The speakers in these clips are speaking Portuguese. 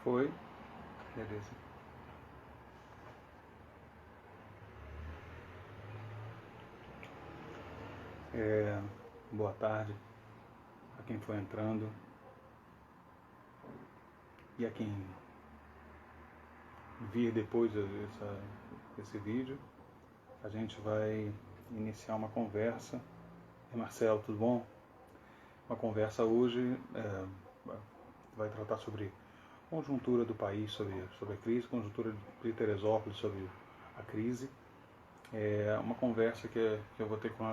Foi. Beleza. Boa tarde a quem foi entrando e a quem vir depois desse vídeo. A gente vai iniciar uma conversa. E Marcelo, tudo bom? Uma conversa hoje vai tratar sobre conjuntura do país, sobre a crise, conjuntura de Teresópolis sobre a crise. É uma conversa que eu vou ter com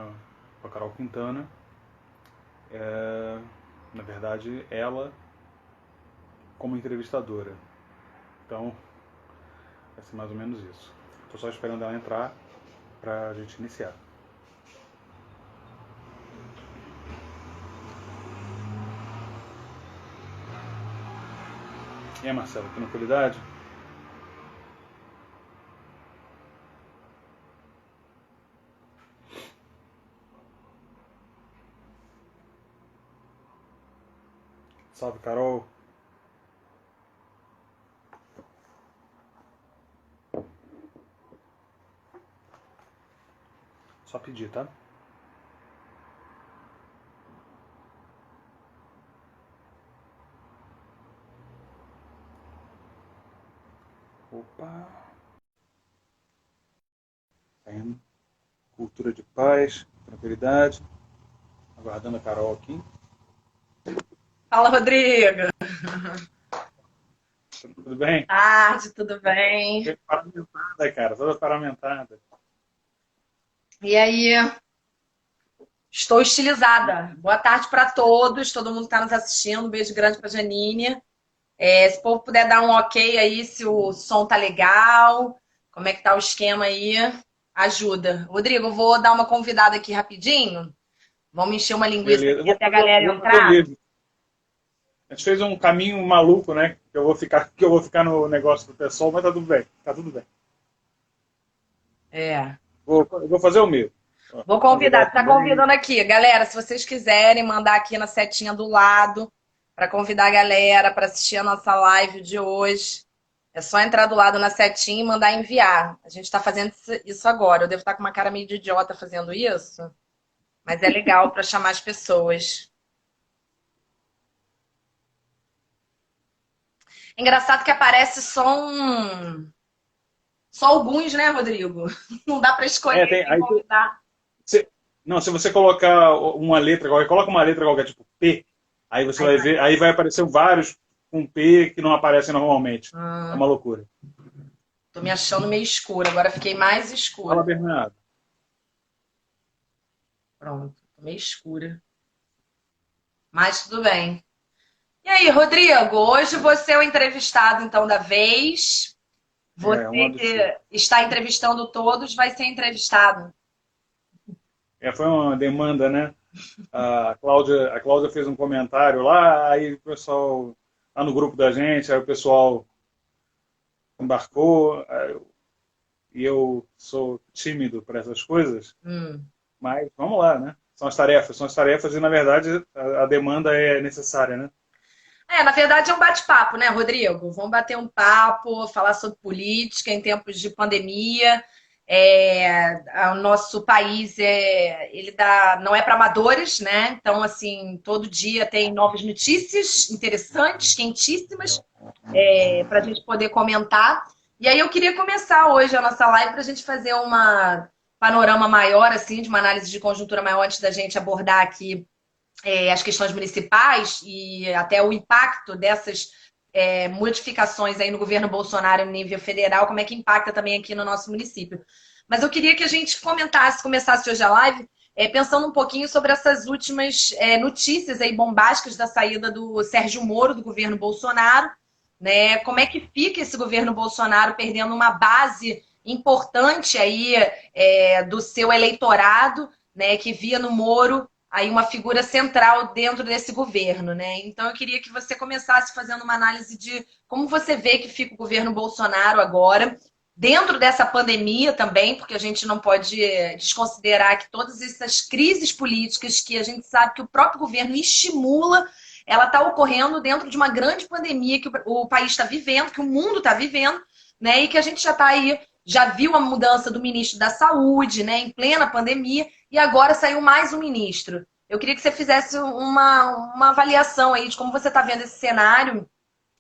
a Carol Quintana. Na verdade, ela como entrevistadora. Então, vai ser mais ou menos isso. Estou só esperando ela entrar para a gente iniciar. E aí, Marcelo, tranquilidade? Salve, Carol. Só pedir, tá? Opa. Tá indo. Cultura de paz, tranquilidade. Aguardando a Carol aqui. Fala, Rodrigo. Tudo bem? Tarde, tudo bem? Paramentada, cara. Toda paramentada. E aí, estou estilizada. Boa tarde para todos, todo mundo que está nos assistindo. Um beijo grande para Janine. Se o povo puder dar um ok aí, se o som tá legal, como é que tá o esquema aí, ajuda. Rodrigo, eu vou dar uma convidada aqui rapidinho. Vamos encher uma linguiça Beleza. aqui até a galera Vou fazer o entrar. mesmo. A gente fez um caminho maluco, né? Que eu vou ficar no negócio do pessoal, mas tá tudo bem. Tá tudo bem. É. Eu vou fazer o mesmo. Ó, Vou convidar convidar, tá também. convidando aqui. Galera, se vocês quiserem mandar aqui na setinha do lado para convidar a galera para assistir a nossa live de hoje. É só entrar do lado na setinha e mandar enviar. A gente está fazendo isso agora. Eu devo estar com uma cara meio de idiota fazendo isso, mas é legal para chamar as pessoas. Engraçado que aparece só alguns, né, Rodrigo? Não dá para escolher Tem, quem aí convidar. você, não, se você colocar uma letra qualquer, coloca uma letra qualquer, tipo P, aí você Aí vai vai. ver, aí vai aparecer vários com P que não aparecem normalmente. É uma loucura. Tô me achando meio escura. Agora fiquei mais Fala, escura. Bernardo. Pronto, tô meio escura. Mas tudo bem. E aí, Rodrigo, hoje você é o entrevistado, então, da vez. É um Você absurdo. que está entrevistando todos vai ser entrevistado. Foi uma demanda, né? A Cláudia fez um comentário lá, aí o pessoal, lá no grupo da gente, aí o pessoal embarcou, e eu sou tímido para essas coisas, Hum. mas vamos lá, né? São as tarefas e, na verdade, a demanda é necessária, né? Na verdade é um bate-papo, né, Rodrigo? Vamos bater um papo, falar sobre política em tempos de pandemia. O nosso país não é para amadores, né? Então, assim, todo dia tem novas notícias interessantes, quentíssimas, para a gente poder comentar. E aí eu queria começar hoje a nossa live para a gente fazer uma panorama maior, assim, de uma análise de conjuntura maior antes da gente abordar aqui as questões municipais e até o impacto dessas modificações aí no governo Bolsonaro no nível federal, como é que impacta também aqui no nosso município. Mas eu queria que a gente começasse hoje a live pensando um pouquinho sobre essas últimas notícias aí bombásticas da saída do Sérgio Moro do governo Bolsonaro, né? Como é que fica esse governo Bolsonaro perdendo uma base importante aí do seu eleitorado, né? Que via no Moro aí uma figura central dentro desse governo, né? Então eu queria que você começasse fazendo uma análise de como você vê que fica o governo Bolsonaro agora dentro dessa pandemia também, porque a gente não pode desconsiderar que todas essas crises políticas que a gente sabe que o próprio governo estimula, ela está ocorrendo dentro de uma grande pandemia que o país está vivendo, que o mundo está vivendo, né? E que a gente já está aí, já viu a mudança do ministro da Saúde, né? Em plena pandemia, e agora saiu mais um ministro. Eu queria que você fizesse uma avaliação aí de como você está vendo esse cenário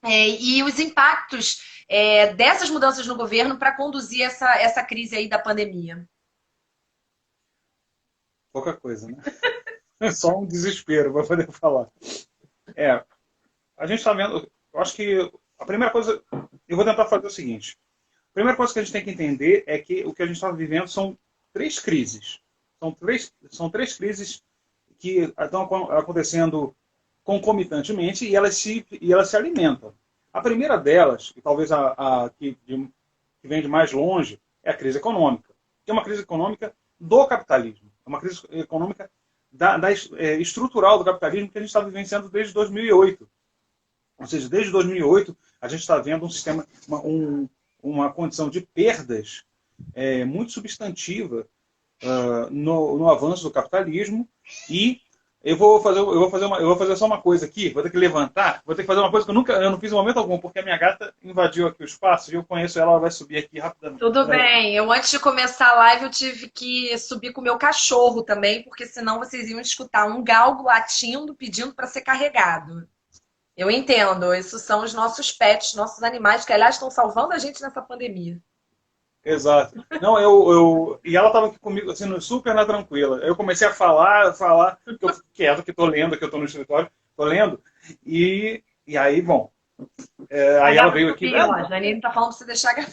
e os impactos dessas mudanças no governo para conduzir essa crise aí da pandemia. Pouca coisa, né? Só um desespero para poder falar. A gente está vendo, eu acho que a primeira coisa, eu vou tentar fazer o seguinte. A primeira coisa que a gente tem que entender é que o que a gente está vivendo são três crises. São três crises que estão acontecendo concomitantemente e elas se alimentam. A primeira delas, e talvez a que vem de mais longe, é a crise econômica. Que é uma crise econômica do capitalismo. É uma crise econômica estrutural do capitalismo que a gente está vivenciando desde 2008. Ou seja, desde 2008 a gente está vendo um sistema, uma condição de perdas muito substantiva no avanço do capitalismo. E eu vou fazer só uma coisa aqui, vou ter que levantar, vou ter que fazer uma coisa que eu não fiz em momento algum, porque a minha gata invadiu aqui o espaço e eu conheço ela vai subir aqui rapidamente. Tudo bem. Eu, antes de começar a live, eu tive que subir com o meu cachorro também, porque senão vocês iam escutar um galgo latindo, pedindo para ser carregado. Eu entendo, esses são os nossos pets, nossos animais, que aliás estão salvando a gente nessa pandemia. Exato. Não, e ela estava aqui comigo, assim, super na tranquila. Eu comecei a falar, que eu fico quieto, que estou lendo, que eu estou no escritório, estou lendo, e aí, bom, aí ela veio aqui... A Janine está falando para você deixar a gata.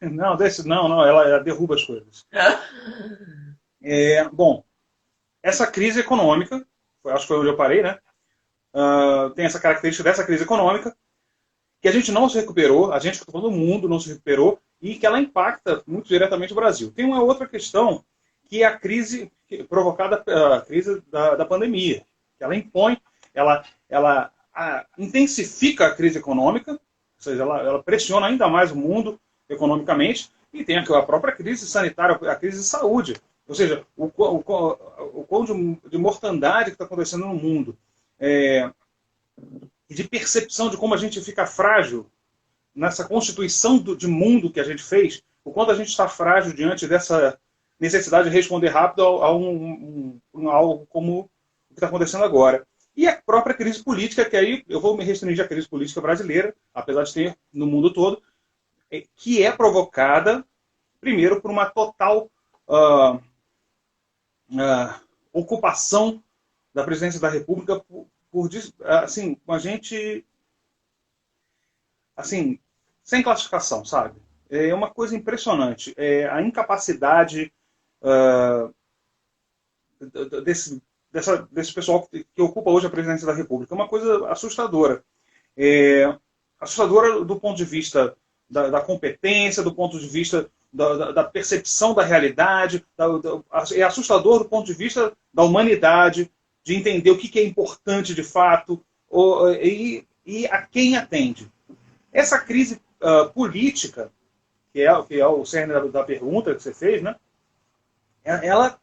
Não, ela derruba as coisas. Bom, essa crise econômica, acho que foi onde eu parei, né? Tem essa característica dessa crise econômica, que a gente não se recuperou, todo mundo não se recuperou, e que ela impacta muito diretamente o Brasil. Tem uma outra questão, que é a crise provocada pela crise da pandemia. Ela impõe, ela intensifica a crise econômica, ou seja, ela pressiona ainda mais o mundo economicamente, e tem a própria crise sanitária, a crise de saúde. Ou seja, o quão de mortandade que está acontecendo no mundo. De percepção de como a gente fica frágil nessa constituição de mundo que a gente fez, o quanto a gente está frágil diante dessa necessidade de responder rápido a algo como o que está acontecendo agora. E a própria crise política, que aí eu vou me restringir à crise política brasileira, apesar de ter no mundo todo, que é provocada, primeiro, por uma total ocupação da presidência da República assim, com a gente, assim, sem classificação, sabe? É uma coisa impressionante. A incapacidade desse pessoal que ocupa hoje a presidência da República. É uma coisa assustadora. Assustadora do ponto de vista da competência, do ponto de vista da percepção da realidade, é assustador do ponto de vista da humanidade, de entender o que é importante de fato e a quem atende. Essa crise política, que é o cerne da pergunta que você fez, né? Ela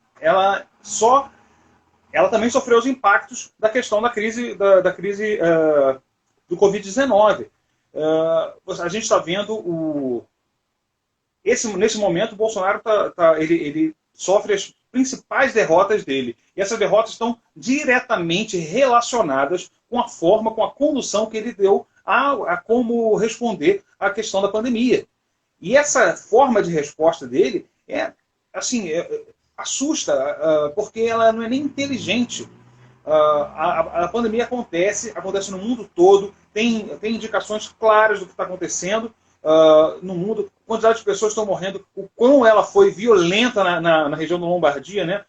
também sofreu os impactos da questão da crise do Covid-19. A gente está vendo nesse momento o Bolsonaro ele sofre as principais derrotas dele. E essas derrotas estão diretamente relacionadas com a forma, com a condução que ele deu a como responder à questão da pandemia. E essa forma de resposta dele assusta, porque ela não é nem inteligente. A pandemia acontece no mundo todo, tem indicações claras do que está acontecendo no mundo, a quantidade de pessoas estão morrendo, o quão ela foi violenta na região da Lombardia, né?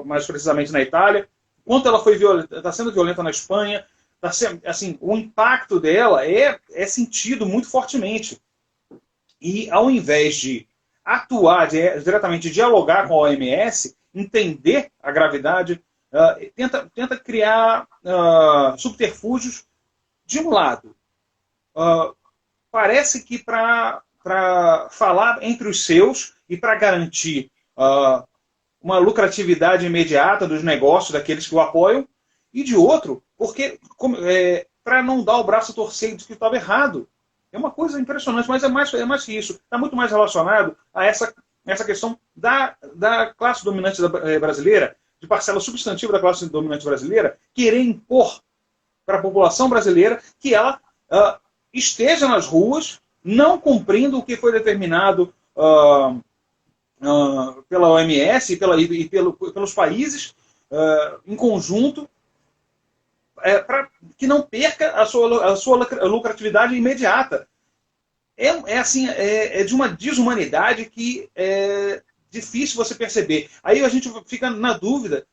Mais precisamente na Itália, o quanto ela está sendo violenta na Espanha, assim, o impacto dela é sentido muito fortemente. E ao invés de atuar diretamente, dialogar com a OMS, entender a gravidade, tenta criar subterfúgios de um lado. Parece que para falar entre os seus e para garantir uma lucratividade imediata dos negócios daqueles que o apoiam, e de outro, porque para não dar o braço a torcer de que estava errado. É uma coisa impressionante, mas é mais que isso. Está muito mais relacionado a essa questão da classe dominante brasileira, de parcela substantiva da classe dominante brasileira, querer impor para a população brasileira que ela esteja nas ruas, não cumprindo o que foi determinado pela OMS e pelos países em conjunto, para que não perca a sua lucratividade imediata. É de uma deshumanidade que é difícil você perceber. Aí a gente fica na dúvida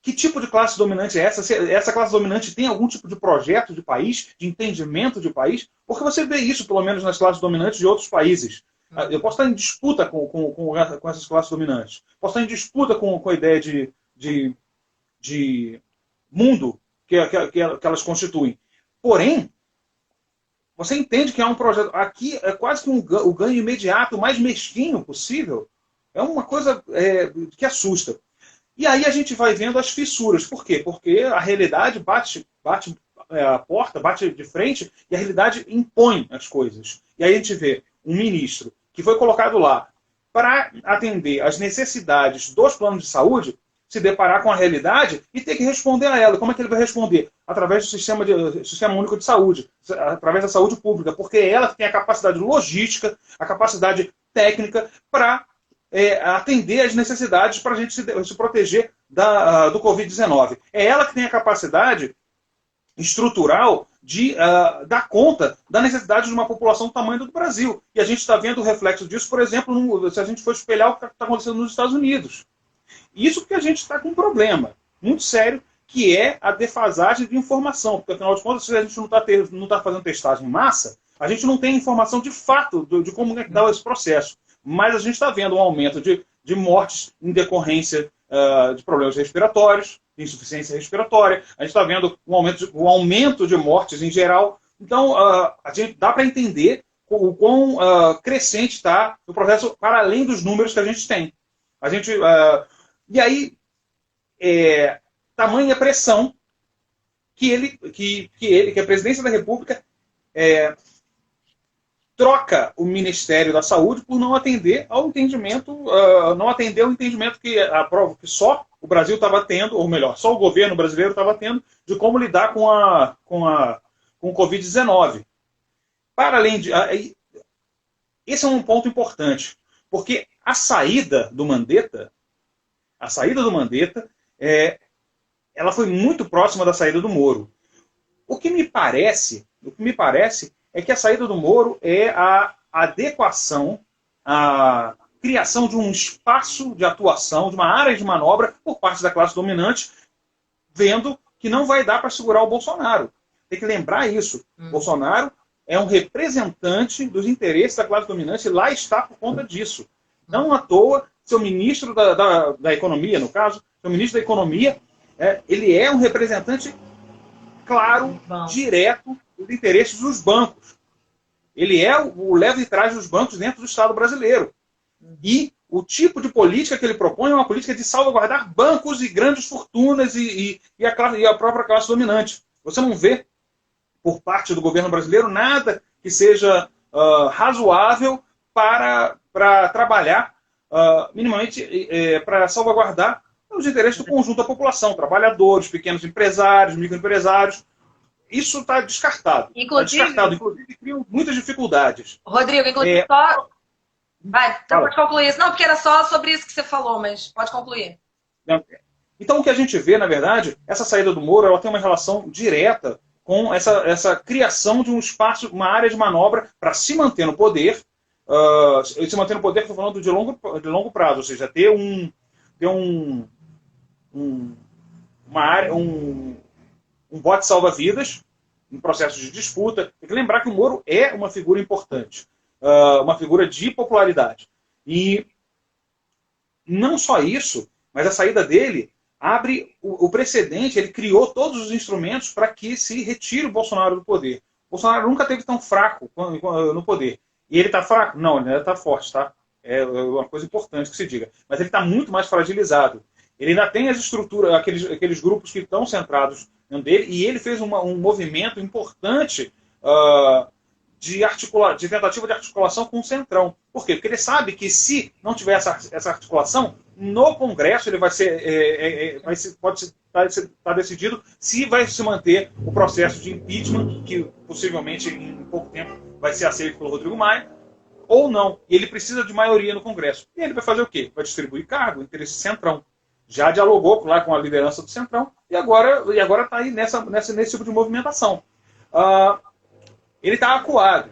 que tipo de classe dominante é essa? Se essa classe dominante tem algum tipo de projeto de país, de entendimento de país? Porque você vê isso, pelo menos, nas classes dominantes de outros países. Eu posso estar em disputa com essas classes dominantes. Posso estar em disputa com a ideia de mundo que elas constituem. Porém, você entende que há um projeto. Aqui é quase que o ganho imediato, o mais mesquinho possível. É uma coisa que assusta. E aí a gente vai vendo as fissuras. Por quê? Porque a realidade bate a porta, bate de frente, e a realidade impõe as coisas. E aí a gente vê um ministro que foi colocado lá para atender às necessidades dos planos de saúde, se deparar com a realidade e ter que responder a ela. Como é que ele vai responder? Através do Sistema Único de Saúde, através da saúde pública, porque é ela que tem a capacidade logística, a capacidade técnica para atender às necessidades para a gente se proteger do Covid-19. É ela que tem a capacidade estrutural de dar conta da necessidade de uma população do tamanho do Brasil. E a gente está vendo o reflexo disso, por exemplo, se a gente for espelhar o que está acontecendo nos Estados Unidos. Isso porque a gente está com um problema muito sério, que é a defasagem de informação. Porque, afinal de contas, se a gente não está fazendo testagem em massa, a gente não tem informação de fato de como é que dá esse processo. Mas a gente está vendo um aumento de mortes em decorrência de problemas respiratórios, de insuficiência respiratória. A gente está vendo um aumento de mortes em geral. Então, a gente dá para entender o quão crescente está o processo para além dos números que a gente tem. E aí, tamanha pressão que a Presidência da República troca o Ministério da Saúde por não atender ao entendimento, não atender ao entendimento que a prova que só o Brasil estava tendo, ou melhor, só o governo brasileiro estava tendo, de como lidar com o Covid-19. Para além de... esse é um ponto importante, porque a saída do Mandetta, ela foi muito próxima da saída do Moro. O que me parece é que a saída do Moro é a adequação, a criação de um espaço de atuação, de uma área de manobra por parte da classe dominante, vendo que não vai dar para segurar o Bolsonaro. Tem que lembrar isso. Bolsonaro é um representante dos interesses da classe dominante e lá está por conta disso. Não à toa, seu ministro da Economia, no caso, seu ministro da Economia, ele é um representante claro, direto dos interesses dos bancos. Ele é o leva e trás dos bancos dentro do Estado brasileiro. E o tipo de política que ele propõe é uma política de salvaguardar bancos e grandes fortunas e a própria classe dominante. Você não vê, por parte do governo brasileiro, nada que seja razoável para trabalhar minimamente para salvaguardar os interesses do conjunto da população, trabalhadores, pequenos empresários, microempresários. Isso está descartado. Inclusive criam muitas dificuldades. Rodrigo, inclusive só... Vai, então pode concluir isso. Não, porque era só sobre isso que você falou, mas pode concluir. Então o que a gente vê, na verdade, essa saída do Moro, ela tem uma relação direta com essa criação de um espaço, uma área de manobra para se manter no poder. Se manter no poder, estou falando de longo prazo, ou seja, ter um bote salva-vidas em processo de disputa. Tem que lembrar que o Moro é uma figura importante, uma figura de popularidade. E não só isso, mas a saída dele abre o precedente, ele criou todos os instrumentos para que se retire o Bolsonaro do poder. Bolsonaro nunca teve tão fraco no poder. E ele está fraco? Não, ele ainda está forte, tá? É uma coisa importante que se diga. Mas ele está muito mais fragilizado. Ele ainda tem as estruturas, aqueles grupos que estão centrados dentro dele, e ele fez um movimento importante de tentativa de articulação com o Centrão. Por quê? Porque ele sabe que se não tiver essa articulação, no Congresso ele pode estar decidido se vai se manter o processo de impeachment, que possivelmente em pouco tempo vai ser aceito pelo Rodrigo Maia, ou não. E ele precisa de maioria no Congresso. E ele vai fazer o quê? Vai distribuir cargo, interesse Centrão. Já dialogou lá com a liderança do Centrão e agora está aí nesse tipo de movimentação. Ele está acuado.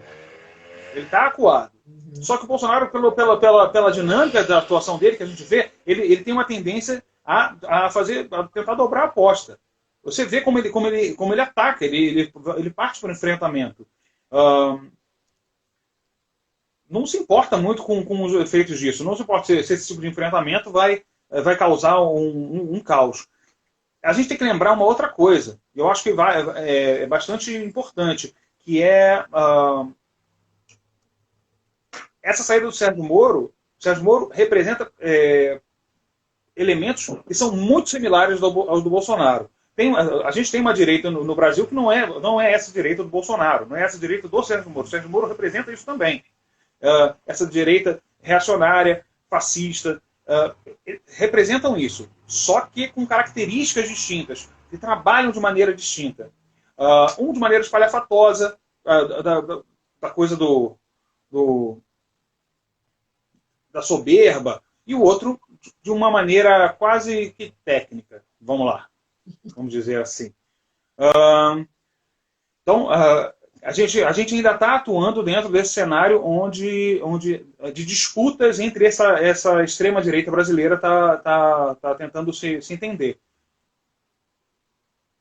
Só que o Bolsonaro, pela dinâmica da atuação dele, que a gente vê, ele tem uma tendência a tentar dobrar a aposta. Você vê como ele ataca, ele parte para o enfrentamento. Não se importa muito com os efeitos disso. Não se importa se esse tipo de enfrentamento vai causar um caos. A gente tem que lembrar uma outra coisa. Eu acho que é bastante importante, que é essa saída do Sérgio Moro. O Sérgio Moro representa elementos que são muito similares aos do Bolsonaro. A gente tem uma direita no Brasil que não é essa direita do Bolsonaro, não é essa direita do Sérgio Moro. O Sérgio Moro representa isso também. Essa direita reacionária, fascista, representam isso, só que com características distintas, que trabalham de maneira distinta. Um de maneira espalhafatosa, da coisa da soberba, e o outro de uma maneira quase que técnica. Vamos dizer assim. Então, a gente ainda está atuando dentro desse cenário de disputas entre essa extrema-direita brasileira está tentando se entender.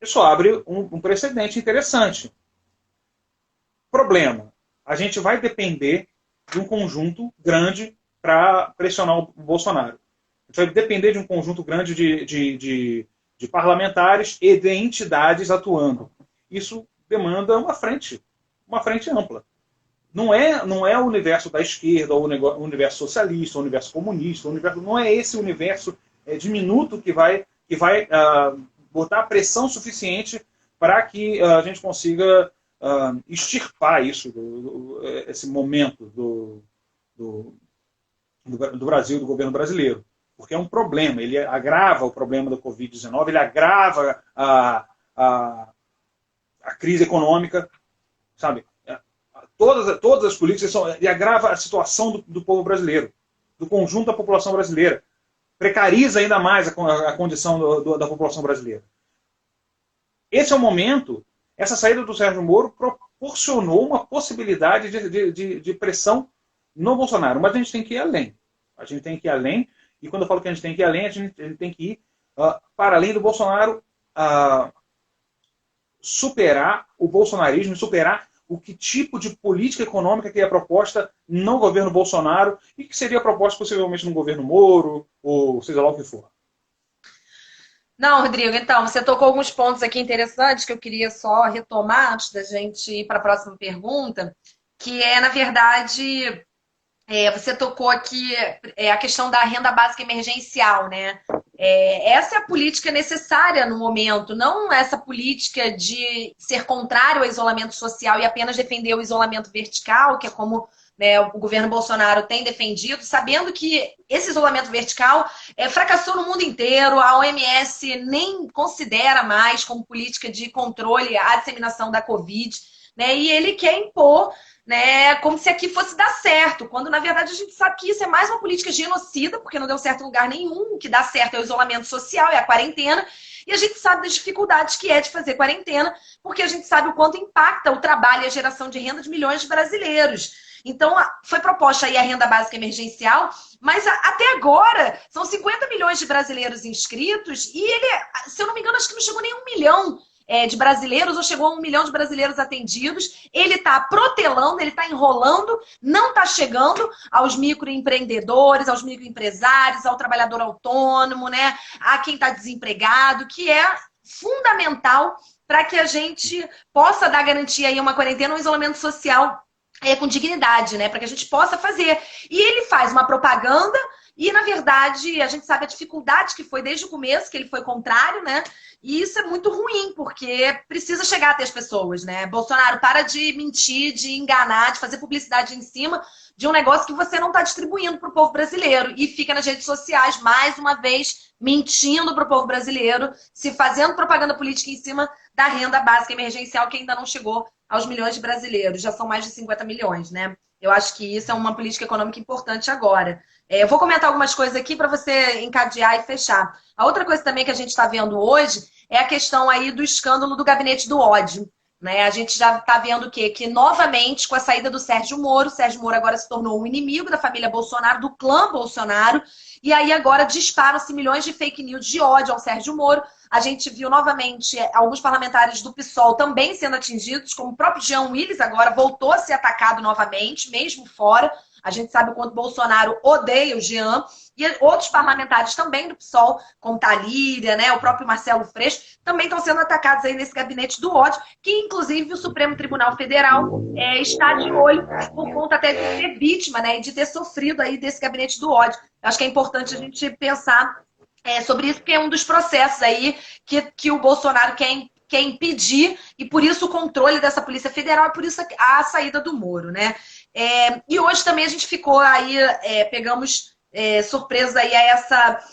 Isso abre um precedente interessante. Problema: a gente vai depender de um conjunto grande para pressionar o Bolsonaro. A gente vai depender de um conjunto grande de parlamentares e de entidades atuando. Isso demanda uma frente ampla. Não é o universo da esquerda, ou o universo socialista, ou o universo comunista, não é esse universo diminuto que vai botar pressão suficiente para que a gente consiga extirpar esse momento do Brasil, do governo brasileiro. Porque é um problema, ele agrava o problema da Covid-19, ele agrava a crise econômica, sabe? Todas as políticas ele agrava a situação do povo brasileiro, do conjunto da população brasileira. Precariza ainda mais a condição da população brasileira. Esse é o momento, essa saída do Sérgio Moro proporcionou uma possibilidade de pressão no Bolsonaro. Mas a gente tem que ir além. E quando eu falo que a gente tem que ir além, a gente tem que ir para além do Bolsonaro, superar o bolsonarismo, superar o que tipo de política econômica que é proposta no governo Bolsonaro e que seria proposta possivelmente no governo Moro, ou seja lá o que for. Não, Rodrigo, então, você tocou alguns pontos aqui interessantes que eu queria só retomar antes da gente ir para a próxima pergunta, que na verdade, você tocou aqui a questão da renda básica emergencial, né? Essa é a política necessária no momento, não essa política de ser contrário ao isolamento social e apenas defender o isolamento vertical, que é como o governo Bolsonaro tem defendido, sabendo que esse isolamento vertical fracassou no mundo inteiro, a OMS nem considera mais como política de controle a disseminação da Covid, né? E ele quer impor, né, como se aqui fosse dar certo, quando na verdade a gente sabe que isso é mais uma política genocida, porque não deu certo em lugar nenhum. O que dá certo é o isolamento social, é a quarentena, e a gente sabe das dificuldades que é de fazer quarentena, porque a gente sabe o quanto impacta o trabalho e a geração de renda de milhões de brasileiros. Então, foi proposta aí a renda básica emergencial, mas até agora são 50 milhões de brasileiros inscritos e ele, se eu não me engano, acho que não chegou nem 1 milhão de brasileiros, ou chegou a 1 milhão de brasileiros atendidos. Ele está protelando, ele está enrolando, não está chegando aos microempreendedores, aos microempresários, ao trabalhador autônomo, né? A quem está desempregado, que é fundamental para que a gente possa dar garantia aí a uma quarentena, um isolamento social com dignidade, né? Para que a gente possa fazer. E ele faz uma propaganda e, na verdade, a gente sabe a dificuldade que foi desde o começo, que ele foi contrário, né? E isso é muito ruim, porque precisa chegar até as pessoas, né? Bolsonaro, para de mentir, de enganar, de fazer publicidade em cima de um negócio que você não está distribuindo para o povo brasileiro. E fica nas redes sociais, mais uma vez, mentindo para o povo brasileiro, se fazendo propaganda política em cima da renda básica emergencial, que ainda não chegou aos milhões de brasileiros. Já são mais de 50 milhões, né? Eu acho que isso é uma política econômica importante agora. Eu vou comentar algumas coisas aqui para você encadear e fechar. A outra coisa também que a gente está vendo hoje é a questão aí do escândalo do gabinete do ódio. Né? A gente já está vendo o quê? Que novamente, com a saída do Sérgio Moro agora se tornou um inimigo da família Bolsonaro, do clã Bolsonaro, e aí agora disparam-se milhões de fake news de ódio ao Sérgio Moro. A gente viu novamente alguns parlamentares do PSOL também sendo atingidos, como o próprio Jean Willis agora voltou a ser atacado novamente, mesmo fora. A gente sabe o quanto Bolsonaro odeia o Jean. E outros parlamentares também do PSOL, como Talíria, né, o próprio Marcelo Freixo, também estão sendo atacados aí nesse gabinete do ódio, que inclusive o Supremo Tribunal Federal está de olho por conta até de ser vítima, né, e de ter sofrido aí desse gabinete do ódio. Eu acho que é importante a gente pensar sobre isso, porque é um dos processos aí que o Bolsonaro quer impedir, e por isso o controle dessa Polícia Federal, e por isso a saída do Moro, né? E hoje também a gente ficou aí, pegamos surpresa aí a essa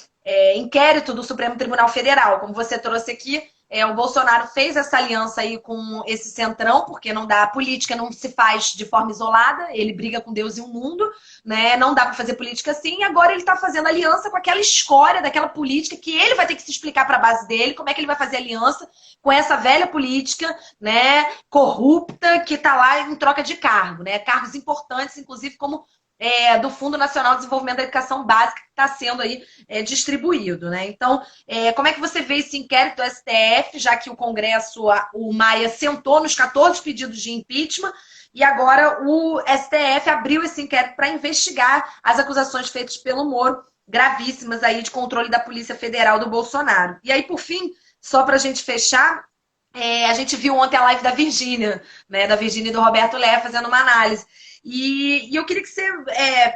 inquérito do Supremo Tribunal Federal. Como você trouxe aqui, o Bolsonaro fez essa aliança aí com esse centrão, porque não dá, a política não se faz de forma isolada, ele briga com Deus e o mundo, né? Não dá para fazer política assim, e agora ele está fazendo aliança com aquela escória daquela política que ele vai ter que se explicar para a base dele, como é que ele vai fazer aliança com essa velha política, né, corrupta, que está lá em troca de cargo, né? Cargos importantes, inclusive como do Fundo Nacional de Desenvolvimento da Educação Básica, que está sendo aí distribuído, né? Então, como é que você vê esse inquérito do STF, já que o Congresso, o Maia, sentou nos 14 pedidos de impeachment, e agora o STF abriu esse inquérito para investigar as acusações feitas pelo Moro, gravíssimas aí de controle da Polícia Federal do Bolsonaro. E aí, por fim, só para a gente fechar, a gente viu ontem a live da Virgínia, né? Da Virgínia e do Roberto Lé fazendo uma análise. E eu queria que você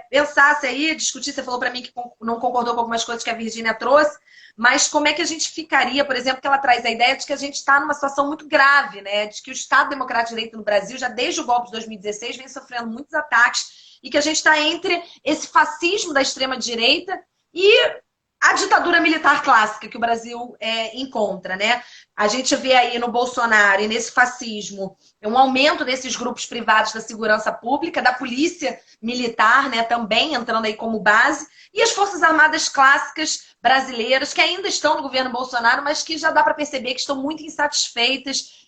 pensasse aí, discutisse, você falou para mim que não concordou com algumas coisas que a Virgínia trouxe, mas como é que a gente ficaria, por exemplo, que ela traz a ideia de que a gente está numa situação muito grave, né? De que o Estado Democrático de Direito no Brasil, já desde o golpe de 2016, vem sofrendo muitos ataques, e que a gente está entre esse fascismo da extrema-direita e a ditadura militar clássica que o Brasil encontra, né? A gente vê aí no Bolsonaro e nesse fascismo um aumento desses grupos privados da segurança pública, da polícia militar, né, também entrando aí como base, e as Forças Armadas clássicas brasileiras, que ainda estão no governo Bolsonaro, mas que já dá para perceber que estão muito insatisfeitas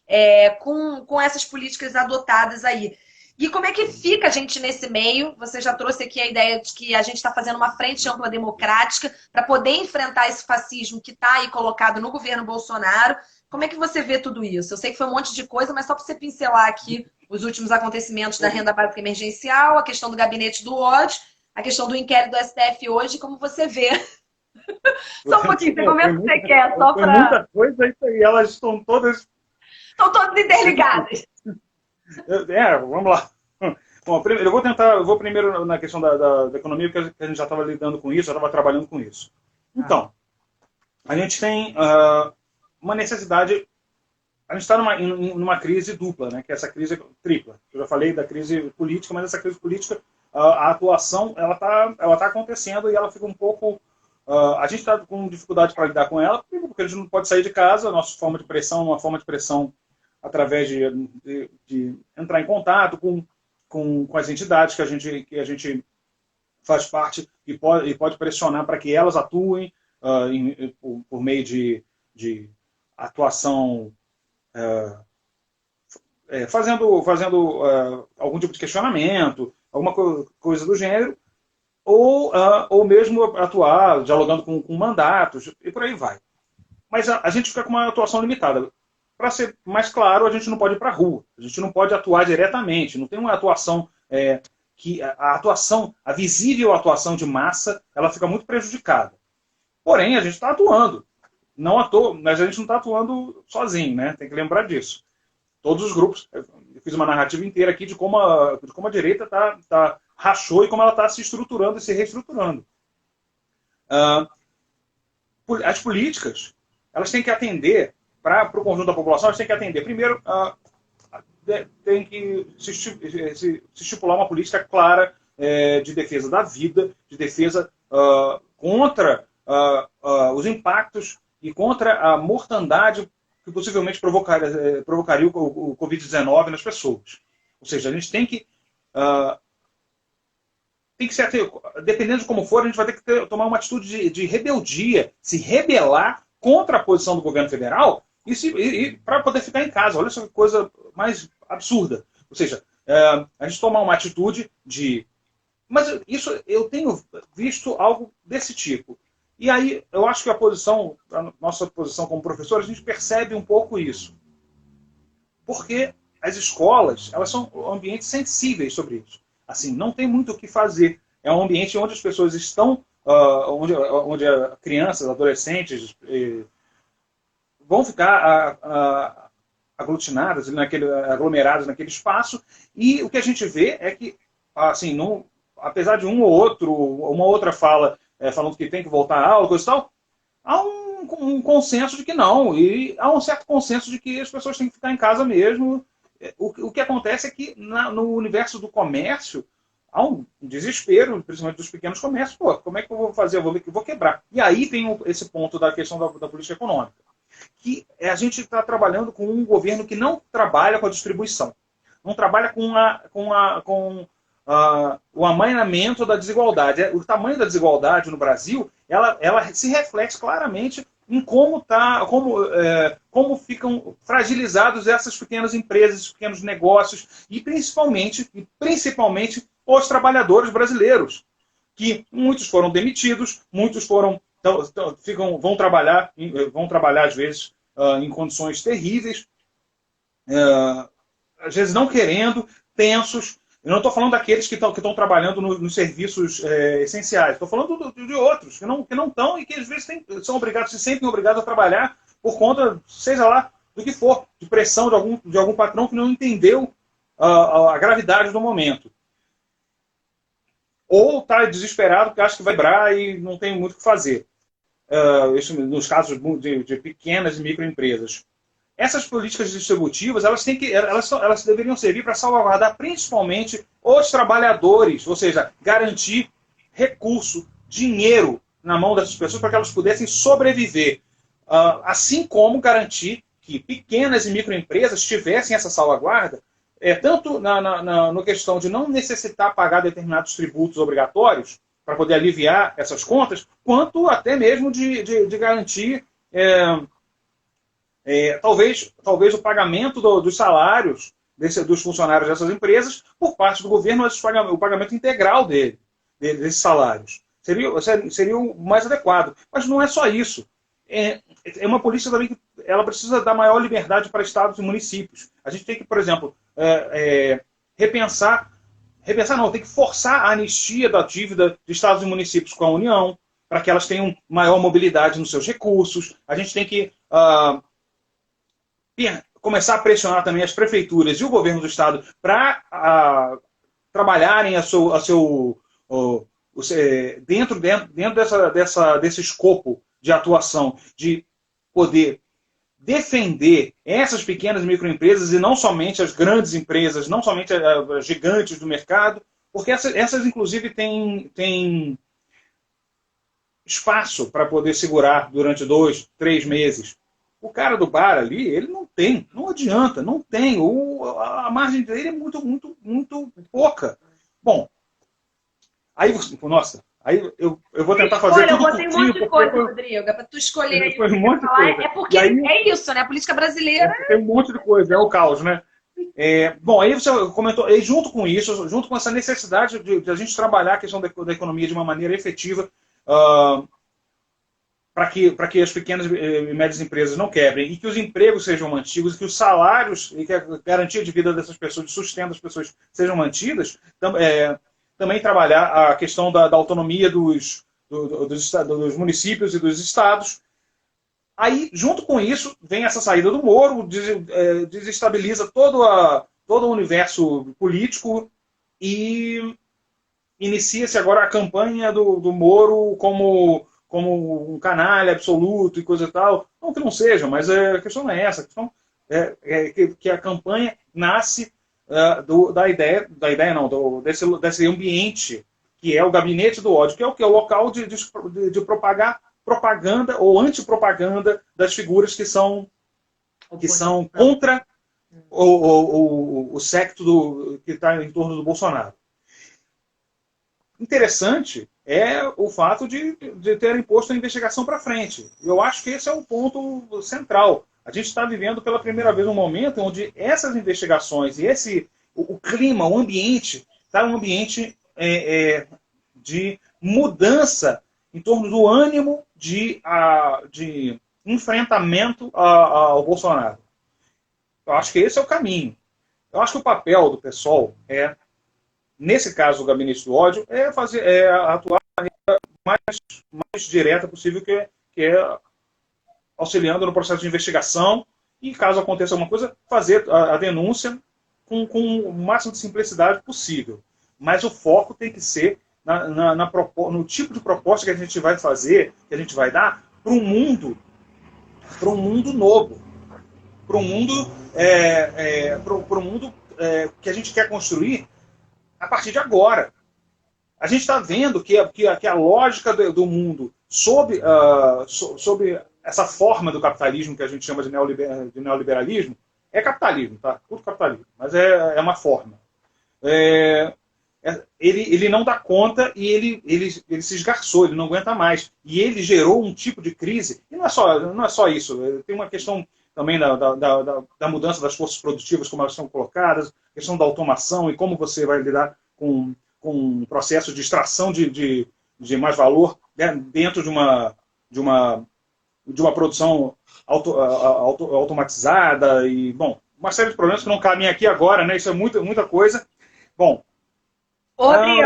com essas políticas adotadas aí. E como é que fica a gente nesse meio? Você já trouxe aqui a ideia de que a gente está fazendo uma frente ampla democrática para poder enfrentar esse fascismo que está aí colocado no governo Bolsonaro. Como é que você vê tudo isso? Eu sei que foi um monte de coisa, mas só para você pincelar aqui os últimos acontecimentos da renda básica emergencial, a questão do gabinete do ódio, a questão do inquérito do STF hoje, como você vê. Só um pouquinho, você comenta o que você quer, só para... muita coisa e elas estão todas... Estão todas interligadas. Vamos lá. Bom, eu vou primeiro na questão da economia, porque a gente já estava lidando com isso, já estava trabalhando com isso. Então, a gente tem uma necessidade, a gente está numa crise dupla, né, que é essa crise tripla. Eu já falei da crise política, mas essa crise política, a atuação, ela tá acontecendo e ela fica um pouco... a gente está com dificuldade para lidar com ela, porque a gente não pode sair de casa, a nossa forma de pressão é uma forma de pressão através de entrar em contato com as entidades que a gente faz parte e pode pressionar para que elas atuem por meio de atuação, fazendo algum tipo de questionamento, alguma coisa do gênero, ou mesmo atuar dialogando com mandatos, e por aí vai. Mas a gente fica com uma atuação limitada. Para ser mais claro, a gente não pode ir para a rua, a gente não pode atuar diretamente, não tem uma atuação a visível atuação de massa, ela fica muito prejudicada. Porém, a gente está atuando. não atua, mas a gente não está atuando sozinho, né? Tem que lembrar disso. Todos os grupos, eu fiz uma narrativa inteira aqui de como a direita rachou e como ela está se estruturando e se reestruturando. As políticas, elas têm que atender, para o conjunto da população, elas têm que atender, primeiro, tem que se estipular uma política clara de defesa da vida, de defesa contra os impactos e contra a mortandade que possivelmente provocaria o Covid-19 nas pessoas. Ou seja, a gente tem que ser, dependendo de como for, a gente vai ter que tomar uma atitude de rebeldia, se rebelar contra a posição do governo federal e para poder ficar em casa. Olha essa coisa mais absurda. Ou seja, a gente tomar uma atitude de... Mas isso, eu tenho visto algo desse tipo. E aí, eu acho que a nossa posição como professor, a gente percebe um pouco isso. Porque as escolas, elas são ambientes sensíveis sobre isso. Assim, não tem muito o que fazer. É um ambiente onde as pessoas estão, onde crianças, adolescentes vão ficar aglutinadas, aglomeradas naquele espaço. E o que a gente vê é que, assim, apesar de uma outra fala falando que tem que voltar a aula, coisa e tal, há um consenso de que não. E há um certo consenso de que as pessoas têm que ficar em casa mesmo. O que acontece é que no universo do comércio há um desespero, principalmente dos pequenos comércios. Pô, como é que eu vou fazer? Eu vou quebrar. E aí tem esse ponto da questão da política econômica. Que a gente está trabalhando com um governo que não trabalha com a distribuição. Não trabalha com o amainamento da desigualdade. O tamanho da desigualdade no Brasil, ela se reflete claramente em como ficam fragilizados essas pequenas empresas, esses pequenos negócios, e principalmente os trabalhadores brasileiros, que muitos foram demitidos, muitos vão trabalhar às vezes em condições terríveis, às vezes não querendo, tensos. Eu não estou falando daqueles que estão trabalhando nos serviços essenciais. Estou falando de outros que não estão e que às vezes se sentem obrigados a trabalhar por conta, seja lá do que for, de pressão de algum patrão que não entendeu a gravidade do momento. Ou está desesperado porque acha que vai quebrar e não tem muito o que fazer. Isso nos casos de pequenas e microempresas. Essas políticas distributivas, elas deveriam servir para salvaguardar principalmente os trabalhadores, ou seja, garantir recurso, dinheiro na mão dessas pessoas para que elas pudessem sobreviver. Assim como garantir que pequenas e microempresas tivessem essa salvaguarda, tanto na questão de não necessitar pagar determinados tributos obrigatórios para poder aliviar essas contas, quanto até mesmo de garantir... talvez o pagamento dos salários dos funcionários dessas empresas por parte do governo, mas o pagamento integral desses salários. Seria o mais adequado. Mas não é só isso. É uma política também que ela precisa dar maior liberdade para estados e municípios. A gente tem que, por exemplo, tem que forçar a anistia da dívida de estados e municípios com a União, para que elas tenham maior mobilidade nos seus recursos. A gente tem que começar a pressionar também as prefeituras e o governo do estado para trabalharem dentro desse escopo de atuação, de poder defender essas pequenas e microempresas e não somente as grandes empresas, não somente as gigantes do mercado, porque essas inclusive têm espaço para poder segurar durante 2, 3 meses. O cara do bar ali, ele não adianta, não tem. A margem dele é muito, muito, muito pouca. Bom, aí eu vou tentar fazer tudo curtinho. Eu botei um monte de coisa, Rodrigo, é para tu escolher aí. Um monte de coisa. É porque é isso, né? A política brasileira... Tem um monte de coisa, é o caos, né? Bom, aí você comentou, e junto com isso, junto com essa necessidade de a gente trabalhar a questão da economia de uma maneira efetiva, para que as pequenas e médias empresas não quebrem e que os empregos sejam mantidos, que os salários e que a garantia de vida dessas pessoas, de sustento das pessoas sejam mantidas, também trabalhar a questão da autonomia dos municípios e dos estados, Aí, junto com isso, vem essa saída do Moro, desestabiliza todo o universo político e inicia-se agora a campanha do Moro como um canalha absoluto e coisa e tal. Não que não seja, mas a questão não é essa. A questão que a campanha nasce da ideia não, desse ambiente que é o gabinete do ódio, que é o local de propagar propaganda ou antipropaganda das figuras que são contra o secto que está em torno do Bolsonaro. Interessante é o fato de ter imposto a investigação para frente. Eu acho que esse é um ponto central. A gente está vivendo pela primeira vez um momento onde essas investigações e o clima, o ambiente, está um ambiente de mudança em torno do ânimo de enfrentamento ao Bolsonaro. Eu acho que esse é o caminho. Eu acho que o papel do PSOL nesse caso, o gabinete do ódio, atuar da maneira mais direta possível, que é auxiliando no processo de investigação e, caso aconteça alguma coisa, fazer a denúncia com o máximo de simplicidade possível. Mas o foco tem que ser no tipo de proposta que a gente vai fazer, que a gente vai dar para um mundo novo, para um mundo, que a gente quer construir a partir de agora. A gente está vendo que a lógica do mundo sob essa forma do capitalismo que a gente chama de neoliberalismo é capitalismo, tá? Tudo capitalismo, mas é uma forma. Ele não dá conta e ele se esgarçou, ele não aguenta mais. E ele gerou um tipo de crise, e não é só isso, tem uma questão também da mudança das forças produtivas, como elas são colocadas, a questão da automação e como você vai lidar com um processo de extração de mais valor, né, dentro de uma produção automatizada e, bom, uma série de problemas que não cabem aqui agora, né? Isso é muita coisa. Bom, Rodrigo,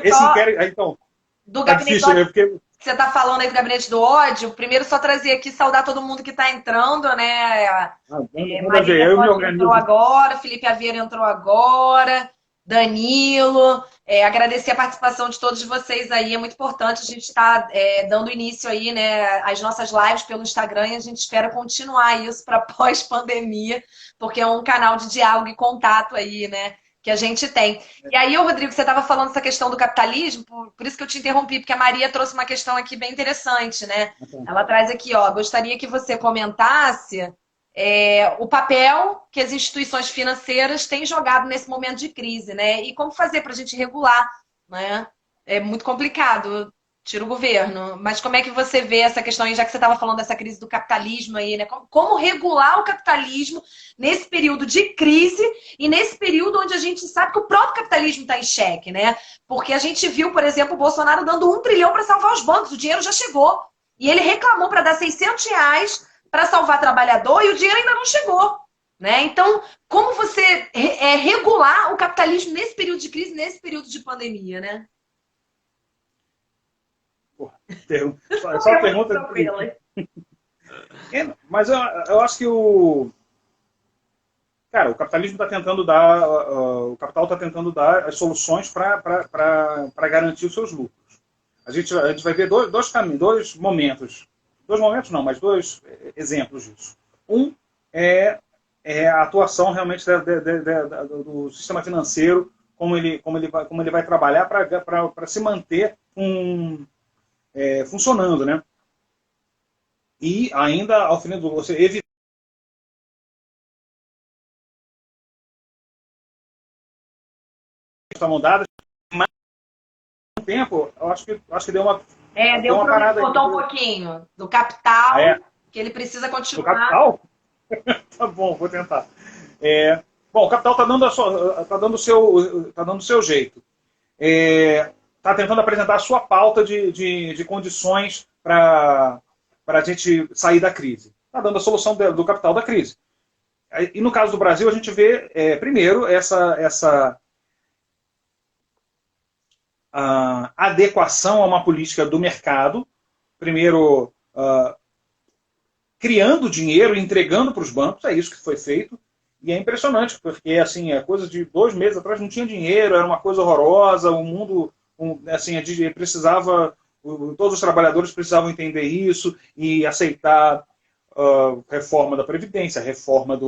esse inquérito, então, do gabinete do ódio, que você está falando aí do gabinete do ódio, primeiro só trazer aqui, saudar todo mundo que está entrando, né? Maria entrou agora, Felipe Aveiro entrou agora, Danilo, agradecer a participação de todos vocês aí, é muito importante, a gente está dando início aí, né, às nossas lives pelo Instagram e a gente espera continuar isso para pós-pandemia, porque é um canal de diálogo e contato aí, né, que a gente tem. E aí, Rodrigo, você estava falando essa questão do capitalismo, por isso que eu te interrompi, porque a Maria trouxe uma questão aqui bem interessante, né? Ela traz aqui, ó, gostaria que você comentasse o papel que as instituições financeiras têm jogado nesse momento de crise, né? E como fazer para a gente regular, né? É muito complicado, tira o governo. Mas como é que você vê essa questão aí, já que você estava falando dessa crise do capitalismo aí, né? Como regular o capitalismo nesse período de crise e nesse período onde a gente sabe que o próprio capitalismo está em xeque, né? Porque a gente viu, por exemplo, o Bolsonaro dando 1 trilhão para salvar os bancos, o dinheiro já chegou. E ele reclamou para dar R$600 para salvar trabalhador e o dinheiro ainda não chegou. Né? Então, como você regular o capitalismo nesse período de crise, nesse período de pandemia, né? Só pergunta. Mas eu acho que o capitalismo está tentando dar, o capital está tentando dar as soluções para garantir os seus lucros. A gente vai ver dois caminhos, dois momentos não, mas dois exemplos disso. Um é a atuação realmente do sistema financeiro, como ele vai trabalhar para se manter funcionando, né? E ainda, ao final do você evitar estavam dadas, mas no tempo, eu acho que deu uma deu uma parada aí. Contar um pouquinho do capital, que ele precisa continuar. Do capital? Tá bom, vou tentar. Bom, o capital está dando o seu jeito. Está tentando apresentar a sua pauta de condições para a gente sair da crise. Está dando a solução do capital da crise. E no caso do Brasil, a gente vê, primeiro, essa adequação a uma política do mercado. Primeiro, criando dinheiro e entregando para os bancos, é isso que foi feito. E é impressionante, porque assim, a coisa de 2 meses atrás não tinha dinheiro, era uma coisa horrorosa, o mundo, assim, precisava, todos os trabalhadores precisavam entender isso e aceitar reforma da Previdência, reforma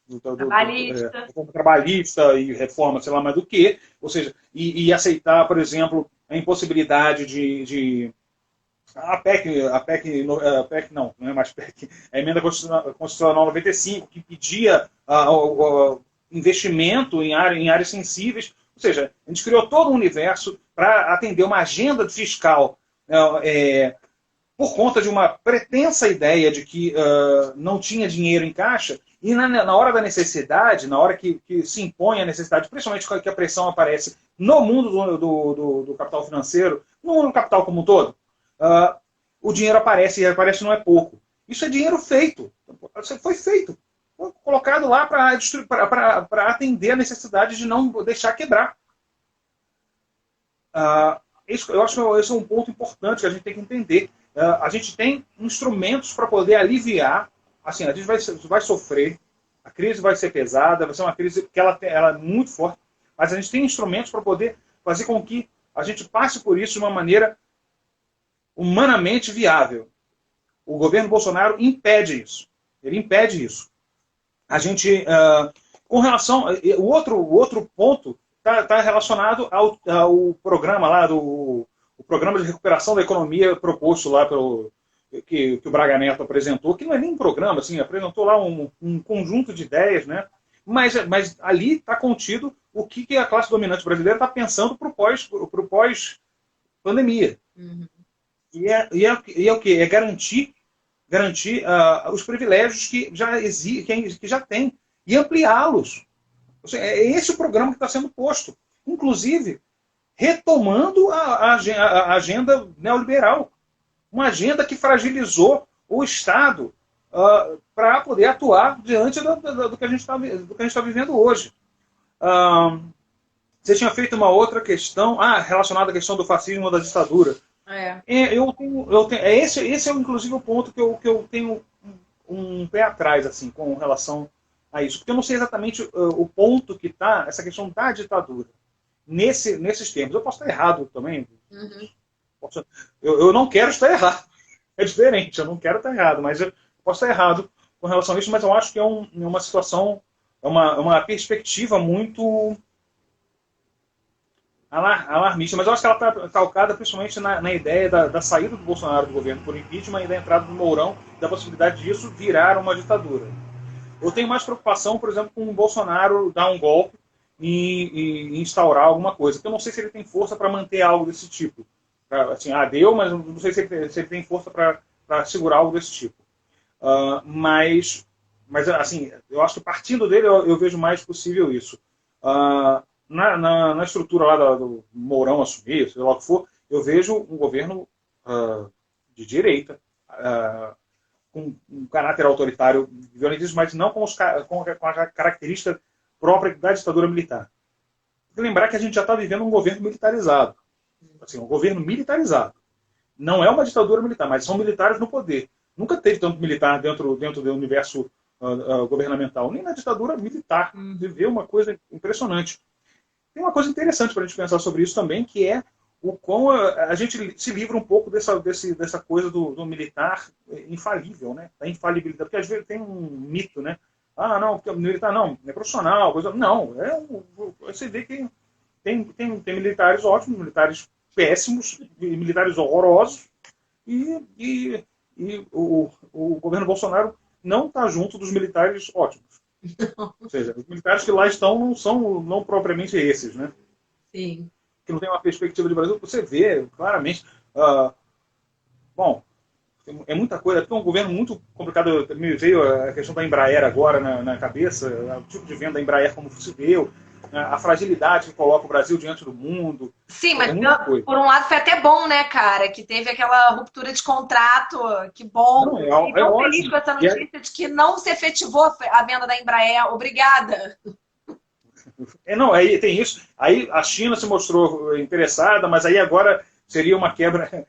reforma trabalhista e reforma sei lá mais do que, ou seja, e aceitar, por exemplo, a impossibilidade a PEC não é mais PEC, a Emenda Constitucional 95, que pedia investimento em áreas sensíveis, ou seja, a gente criou todo um universo para atender uma agenda fiscal por conta de uma pretensa ideia de que não tinha dinheiro em caixa, e na hora da necessidade, na hora que se impõe a necessidade, principalmente que a pressão aparece no mundo do capital financeiro, no capital como um todo, o dinheiro aparece, e aparece não é pouco. Isso é dinheiro feito. Foi feito. Foi colocado lá para atender a necessidade de não deixar quebrar. Eu acho que esse é um ponto importante que a gente tem que entender. A gente tem instrumentos para poder aliviar. Assim, a gente vai sofrer, a crise vai ser pesada, vai ser uma crise que ela é muito forte, mas a gente tem instrumentos para poder fazer com que a gente passe por isso de uma maneira humanamente viável. O governo Bolsonaro impede isso. Ele impede isso. A gente, com relação... O outro ponto está relacionado ao programa lá, o programa de recuperação da economia proposto lá que o Braga Neto apresentou, que não é nem um programa, assim, apresentou lá um conjunto de ideias, né? Mas ali está contido o que a classe dominante brasileira está pensando para o pós-pandemia. Uhum. E é o quê? É garantir os privilégios que já tem e ampliá-los. É esse o programa que está sendo posto. Inclusive, retomando a agenda neoliberal. Uma agenda que fragilizou o Estado para poder atuar diante do que a gente está vivendo hoje. Você tinha feito uma outra questão relacionada à questão do fascismo ou da ditadura. Esse é inclusive o ponto que eu tenho um pé atrás assim, com relação a isso. Porque eu não sei exatamente o ponto que está essa questão da ditadura nesses termos. Eu posso estar errado também. Uhum. Eu não quero estar errado. É diferente, eu não quero estar errado, mas eu posso estar errado com relação a isso, mas eu acho que é uma situação, uma perspectiva muito alarmista, mas eu acho que ela está calcada principalmente na ideia da saída do Bolsonaro do governo por impeachment e da entrada do Mourão, da possibilidade disso virar uma ditadura. Eu tenho mais preocupação, por exemplo, com o Bolsonaro dar um golpe e instaurar alguma coisa, porque eu não sei se ele tem força para manter algo desse tipo. Assim, deu, mas não sei se ele tem força para segurar algo desse tipo. Mas assim, eu acho que partindo dele eu vejo mais possível isso. Na estrutura lá do Mourão assumir, sei lá o que for, eu vejo um governo de direita, com um caráter autoritário violentíssimo, mas não com a característica própria da ditadura militar. Tem que lembrar que a gente já está vivendo um governo militarizado. Assim, um governo militarizado. Não é uma ditadura militar, mas são militares no poder. Nunca teve tanto militar dentro do universo governamental, nem na ditadura militar. Você vê uma coisa impressionante. Tem uma coisa interessante para a gente pensar sobre isso também, que é o quão a gente se livra um pouco dessa coisa do militar infalível, né? Da infalibilidade. Porque às vezes tem um mito, né? Não, o militar não, é profissional. Não, você vê que tem militares ótimos, militares péssimos, militares horrorosos, e o governo Bolsonaro não está junto dos militares ótimos. Não. Ou seja, os militares que lá estão não são propriamente esses, né? Sim. Que não tem uma perspectiva de Brasil, você vê claramente. Bom, é muita coisa, porque é um governo muito complicado. Me veio a questão da Embraer agora na cabeça, o tipo de venda da Embraer como se deu, a fragilidade que coloca o Brasil diante do mundo. Sim, mas por um lado foi até bom, né, cara? Que teve aquela ruptura de contrato, que bom. Não, e tão feliz com essa notícia de que não se efetivou a venda da Embraer. Obrigada. Aí tem isso. Aí a China se mostrou interessada, mas aí agora seria uma quebra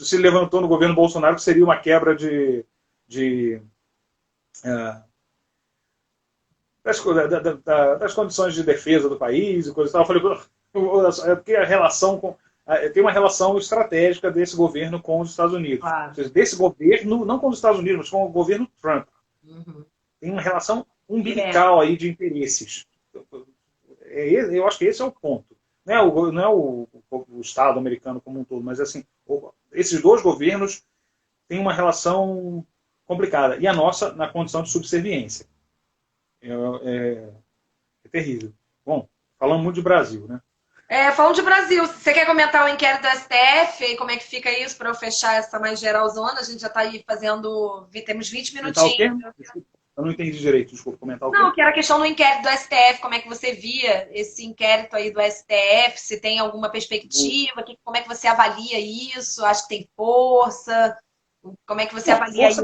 se levantou no governo Bolsonaro que seria uma quebra das condições de defesa do país e coisa e tal. Eu falei, porque tem uma relação estratégica desse governo com os Estados Unidos. Claro. Ou seja, desse governo, não com os Estados Unidos, mas com o governo Trump. Uhum. Tem uma relação umbilical aí de interesses. Eu acho que esse é o ponto. Não é o Estado americano como um todo, mas assim, esses dois governos têm uma relação complicada. E a nossa na condição de subserviência. É terrível. Bom, falando muito de Brasil, né? Falando de Brasil, você quer comentar o inquérito do STF e como é que fica isso para eu fechar essa mais geralzona? A gente já está aí temos 20 minutinhos. Eu não entendi direito, desculpa, comentar o quê? Não, que era a questão do inquérito do STF, como é que você via esse inquérito aí do STF, se tem alguma perspectiva, como é que você avalia isso? Acha que tem força? Como é que você avalia isso?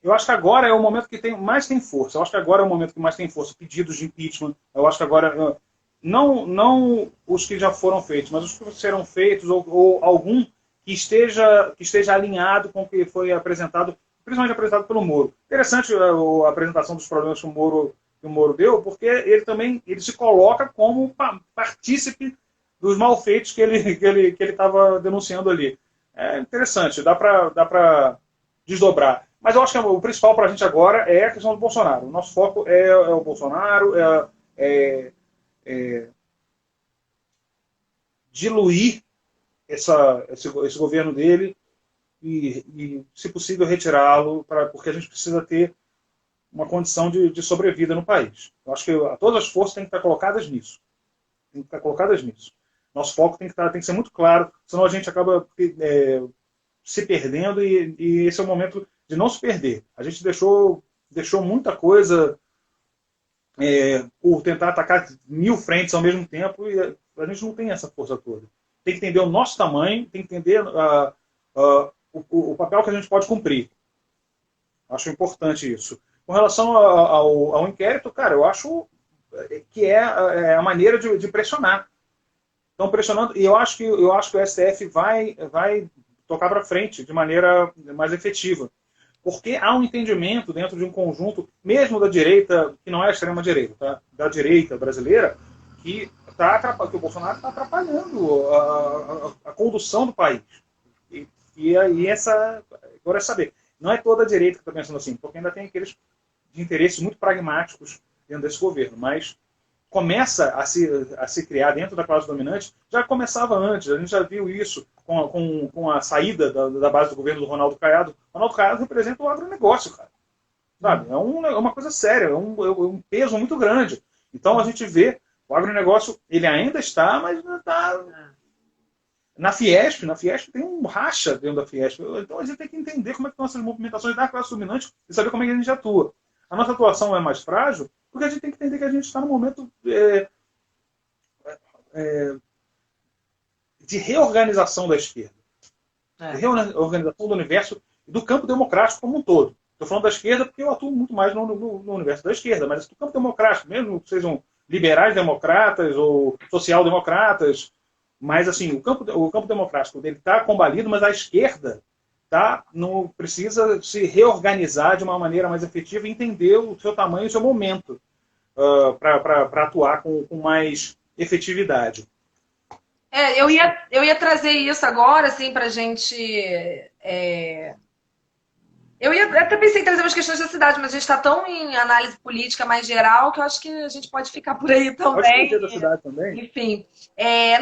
Eu acho que agora é o momento que mais tem força. Eu acho que agora é o momento que mais tem força. Pedidos de impeachment. Eu acho que agora... Não os que já foram feitos, mas os que serão feitos ou algum que esteja alinhado com o que foi apresentado, principalmente apresentado pelo Moro. Interessante a apresentação dos problemas que o Moro deu, porque ele se coloca como partícipe dos malfeitos que ele estava denunciando ali. É interessante, dá para desdobrar. Mas eu acho que o principal para a gente agora é a questão do Bolsonaro. O nosso foco é o Bolsonaro, diluir esse governo dele e, se possível, retirá-lo, porque a gente precisa ter uma condição de sobrevida no país. Eu acho que todas as forças têm que estar colocadas nisso. Nosso foco tem que ser muito claro, senão a gente acaba se perdendo e esse é o momento de não se perder. A gente deixou muita coisa por tentar atacar 1000 frentes ao mesmo tempo e a gente não tem essa força toda. Tem que entender o nosso tamanho, tem que entender o papel que a gente pode cumprir. Acho importante isso. Com relação ao inquérito, cara, eu acho que é a maneira de pressionar. Estão pressionando, e eu acho que o STF vai tocar para frente de maneira mais efetiva. Porque há um entendimento dentro de um conjunto, mesmo da direita, que não é a extrema-direita, tá? Da direita brasileira, que o Bolsonaro está atrapalhando a condução do país. Agora é saber, não é toda a direita que está pensando assim, porque ainda tem aqueles de interesses muito pragmáticos dentro desse governo, mas começa a se criar dentro da classe dominante, já começava antes, a gente já viu isso com a saída da base do governo do Ronaldo Caiado. O Ronaldo Caiado representa o agronegócio, cara. Sabe? É uma coisa séria, é um peso muito grande. Então a gente vê, o agronegócio, ele ainda está, mas está... Na Fiesp tem um racha dentro da Fiesp. Então a gente tem que entender como é que estão essas movimentações da classe dominante e saber como é que a gente atua. A nossa atuação é mais frágil, porque a gente tem que entender que a gente está num momento de reorganização da esquerda. De reorganização do universo e do campo democrático como um todo. Estou falando da esquerda porque eu atuo muito mais no universo da esquerda, mas do campo democrático, mesmo que sejam liberais democratas ou social-democratas, mas assim, o campo democrático dele está combalido, mas a esquerda precisa se reorganizar de uma maneira mais efetiva e entender o seu tamanho e o seu momento para atuar com mais efetividade. Eu ia trazer isso agora, assim, para a gente... Eu até pensei em trazer umas questões da cidade, mas a gente está tão em análise política mais geral que eu acho que a gente pode ficar por aí também. Pode da cidade também. Enfim.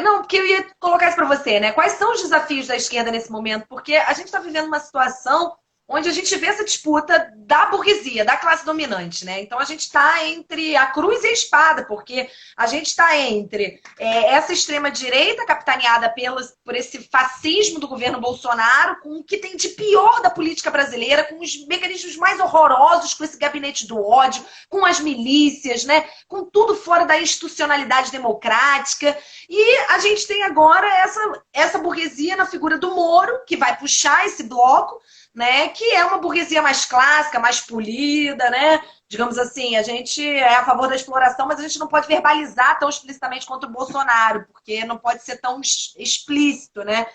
Não, porque eu ia colocar isso para você, né? Quais são os desafios da esquerda nesse momento? Porque a gente está vivendo uma situação onde a gente vê essa disputa da burguesia, da classe dominante, né? Então a gente está entre a cruz e a espada, porque a gente está entre essa extrema-direita capitaneada por esse fascismo do governo Bolsonaro, com o que tem de pior da política brasileira, com os mecanismos mais horrorosos, com esse gabinete do ódio, com as milícias, né? Com tudo fora da institucionalidade democrática. E a gente tem agora essa burguesia na figura do Moro, que vai puxar esse bloco, né, que é uma burguesia mais clássica, mais polida, né? Digamos assim, a gente é a favor da exploração, mas a gente não pode verbalizar tão explicitamente contra o Bolsonaro, porque não pode ser tão explícito, né?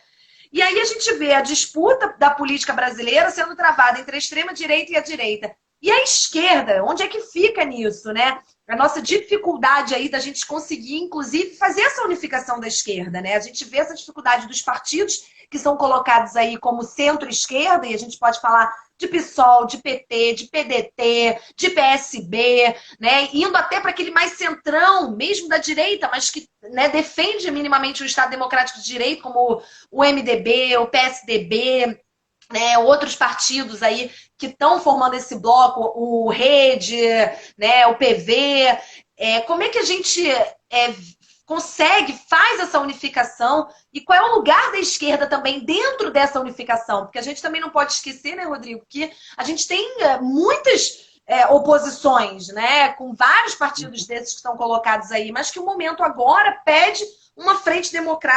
E aí a gente vê a disputa da política brasileira sendo travada entre a extrema-direita e a direita. E a esquerda, onde é que fica nisso, né? A nossa dificuldade aí da gente conseguir, inclusive, fazer essa unificação da esquerda, né? A gente vê essa dificuldade dos partidos que são colocados aí como centro-esquerda, e a gente pode falar de PSOL, de PT, de PDT, de PSB, né? Indo até para aquele mais centrão, mesmo da direita, mas que, né, defende minimamente o Estado Democrático de Direito, como o MDB, o PSDB, né, outros partidos aí que estão formando esse bloco, o Rede, né, o PV. Como é que a gente consegue, faz essa unificação? E qual é o lugar da esquerda também dentro dessa unificação? Porque a gente também não pode esquecer, né, Rodrigo, que a gente tem muitas oposições, né, com vários partidos desses que estão colocados aí, mas que o momento agora pede uma frente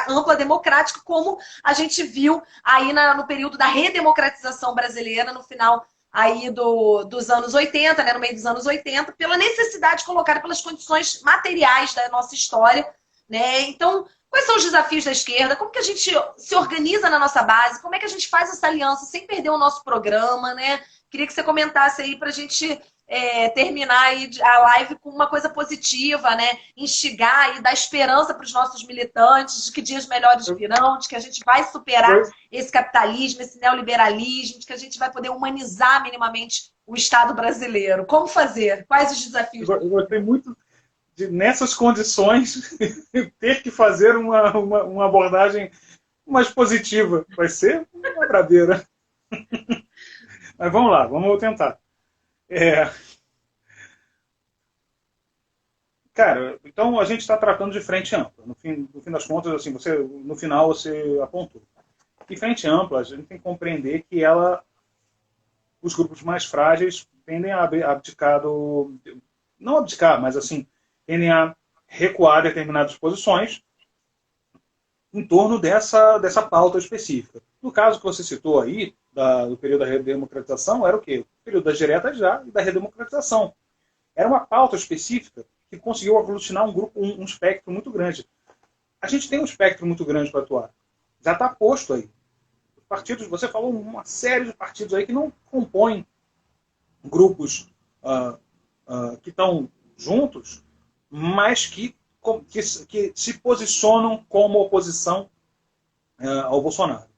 ampla democrática, como a gente viu aí no período da redemocratização brasileira, no final aí dos anos 80, né, no meio dos anos 80, pela necessidade colocada pelas condições materiais da nossa história, né? Então, quais são os desafios da esquerda? Como que a gente se organiza na nossa base? Como é que a gente faz essa aliança sem perder o nosso programa, né? Queria que você comentasse aí para a gente terminar aí a live com uma coisa positiva, né? Instigar e dar esperança para os nossos militantes de que dias melhores virão, de que a gente vai superar esse capitalismo, esse neoliberalismo, de que a gente vai poder humanizar minimamente o Estado brasileiro. Como fazer? Quais os desafios? Eu gostei muito de, nessas condições, ter que fazer uma abordagem mais positiva. Vai ser uma bradeira. Mas vamos lá, vamos tentar. Cara, então a gente está tratando de frente ampla. No fim das contas, assim, no final você apontou. E frente ampla, a gente tem que compreender que os grupos mais frágeis tendem a abdicar não abdicar, mas assim, tendem a recuar determinadas posições em torno dessa pauta específica. No caso que você citou aí, do período da redemocratização, era o quê? O período das diretas já e da redemocratização. Era uma pauta específica que conseguiu aglutinar um espectro muito grande. A gente tem um espectro muito grande para atuar. Já está posto aí. Os partidos, você falou uma série de partidos aí que não compõem grupos que estão juntos, mas que se posicionam como oposição ao Bolsonaro.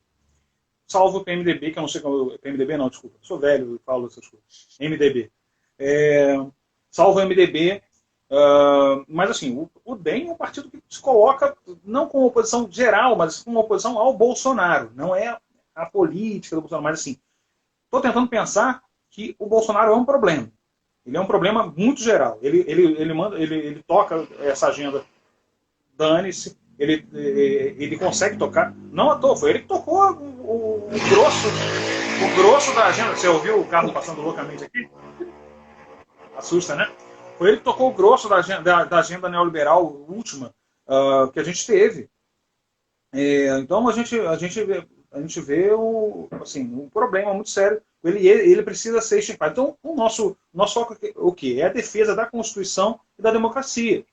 Salvo o PMDB, que eu não sei como... PMDB não, desculpa. Sou velho e falo essas coisas. MDB. Salvo o MDB, mas assim, o DEM é um partido que se coloca não como oposição geral, mas como oposição ao Bolsonaro. Não é a política do Bolsonaro, mas assim, estou tentando pensar que o Bolsonaro é um problema. Ele é um problema muito geral. Ele toca essa agenda, dane-se, ele consegue tocar. Não à toa, foi ele que tocou o grosso da agenda. Você ouviu o carro passando loucamente aqui? Assusta, né? Foi ele que tocou o grosso da agenda neoliberal última que a gente teve. Então a gente vê um problema muito sério. Ele precisa ser extirpado. Então o nosso foco o quê? É a defesa da Constituição e da democracia.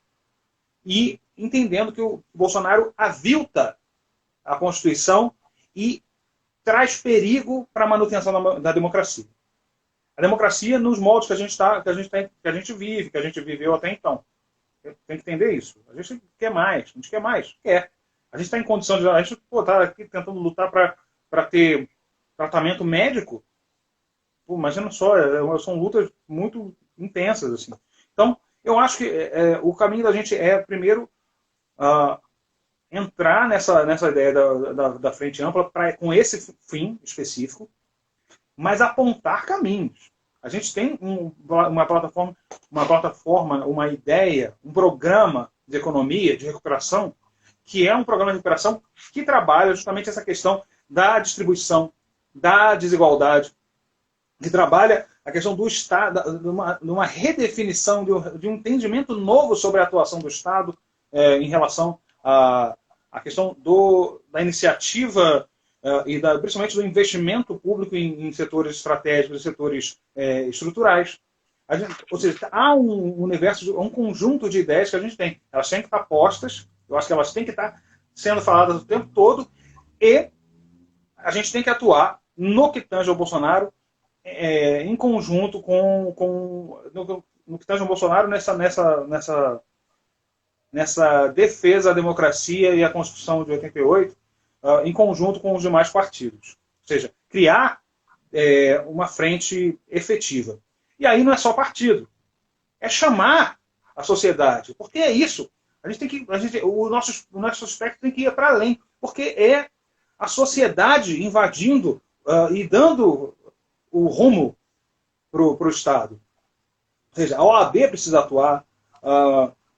E entendendo que o Bolsonaro avilta a Constituição e traz perigo para a manutenção da democracia. A democracia nos moldes que a gente vive, que a gente viveu até então. Tem que entender isso. A gente quer mais. Quer. A gente está em condição de... A gente está aqui tentando lutar para ter tratamento médico. Pô, imagina só, são lutas muito intensas. Assim. Então, eu acho que o caminho da gente é, primeiro, entrar nessa ideia da frente ampla com esse fim específico, mas apontar caminhos. A gente tem uma plataforma, uma ideia, um programa de economia, de recuperação, que é um programa de recuperação que trabalha justamente essa questão da distribuição, da desigualdade, que trabalha a questão do Estado, de uma redefinição, de um entendimento novo sobre a atuação do Estado em relação à questão da iniciativa e principalmente do investimento público em setores estratégicos, setores estruturais. Ou seja, há um universo, um conjunto de ideias que a gente tem. Elas têm que estar postas, eu acho que elas têm que estar sendo faladas o tempo todo, e a gente tem que atuar no que tange ao Bolsonaro, em conjunto no que tange ao Bolsonaro nessa defesa à democracia e à Constituição de 88, em conjunto com os demais partidos. Ou seja, criar uma frente efetiva. E aí não é só partido, é chamar a sociedade, porque é isso. O nosso espectro tem que ir para além, porque é a sociedade invadindo e dando o rumo para o Estado. Ou seja, a OAB precisa atuar,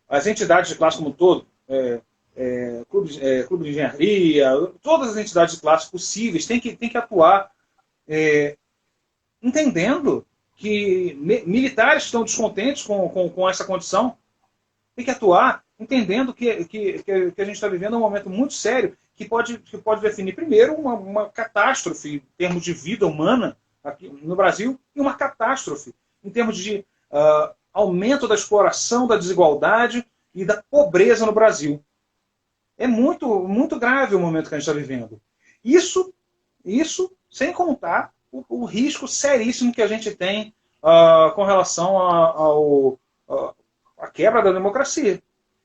as entidades de classe como um todo, clube de engenharia, todas as entidades de classe possíveis têm que atuar entendendo que militares estão descontentes com essa condição, tem que atuar entendendo que a gente está vivendo um momento muito sério que pode definir, primeiro, uma catástrofe em termos de vida humana aqui no Brasil e uma catástrofe em termos de aumento da exploração, da desigualdade e da pobreza no Brasil. É muito, muito grave o momento que a gente está vivendo. Isso sem contar o risco seríssimo que a gente tem com relação à quebra da democracia.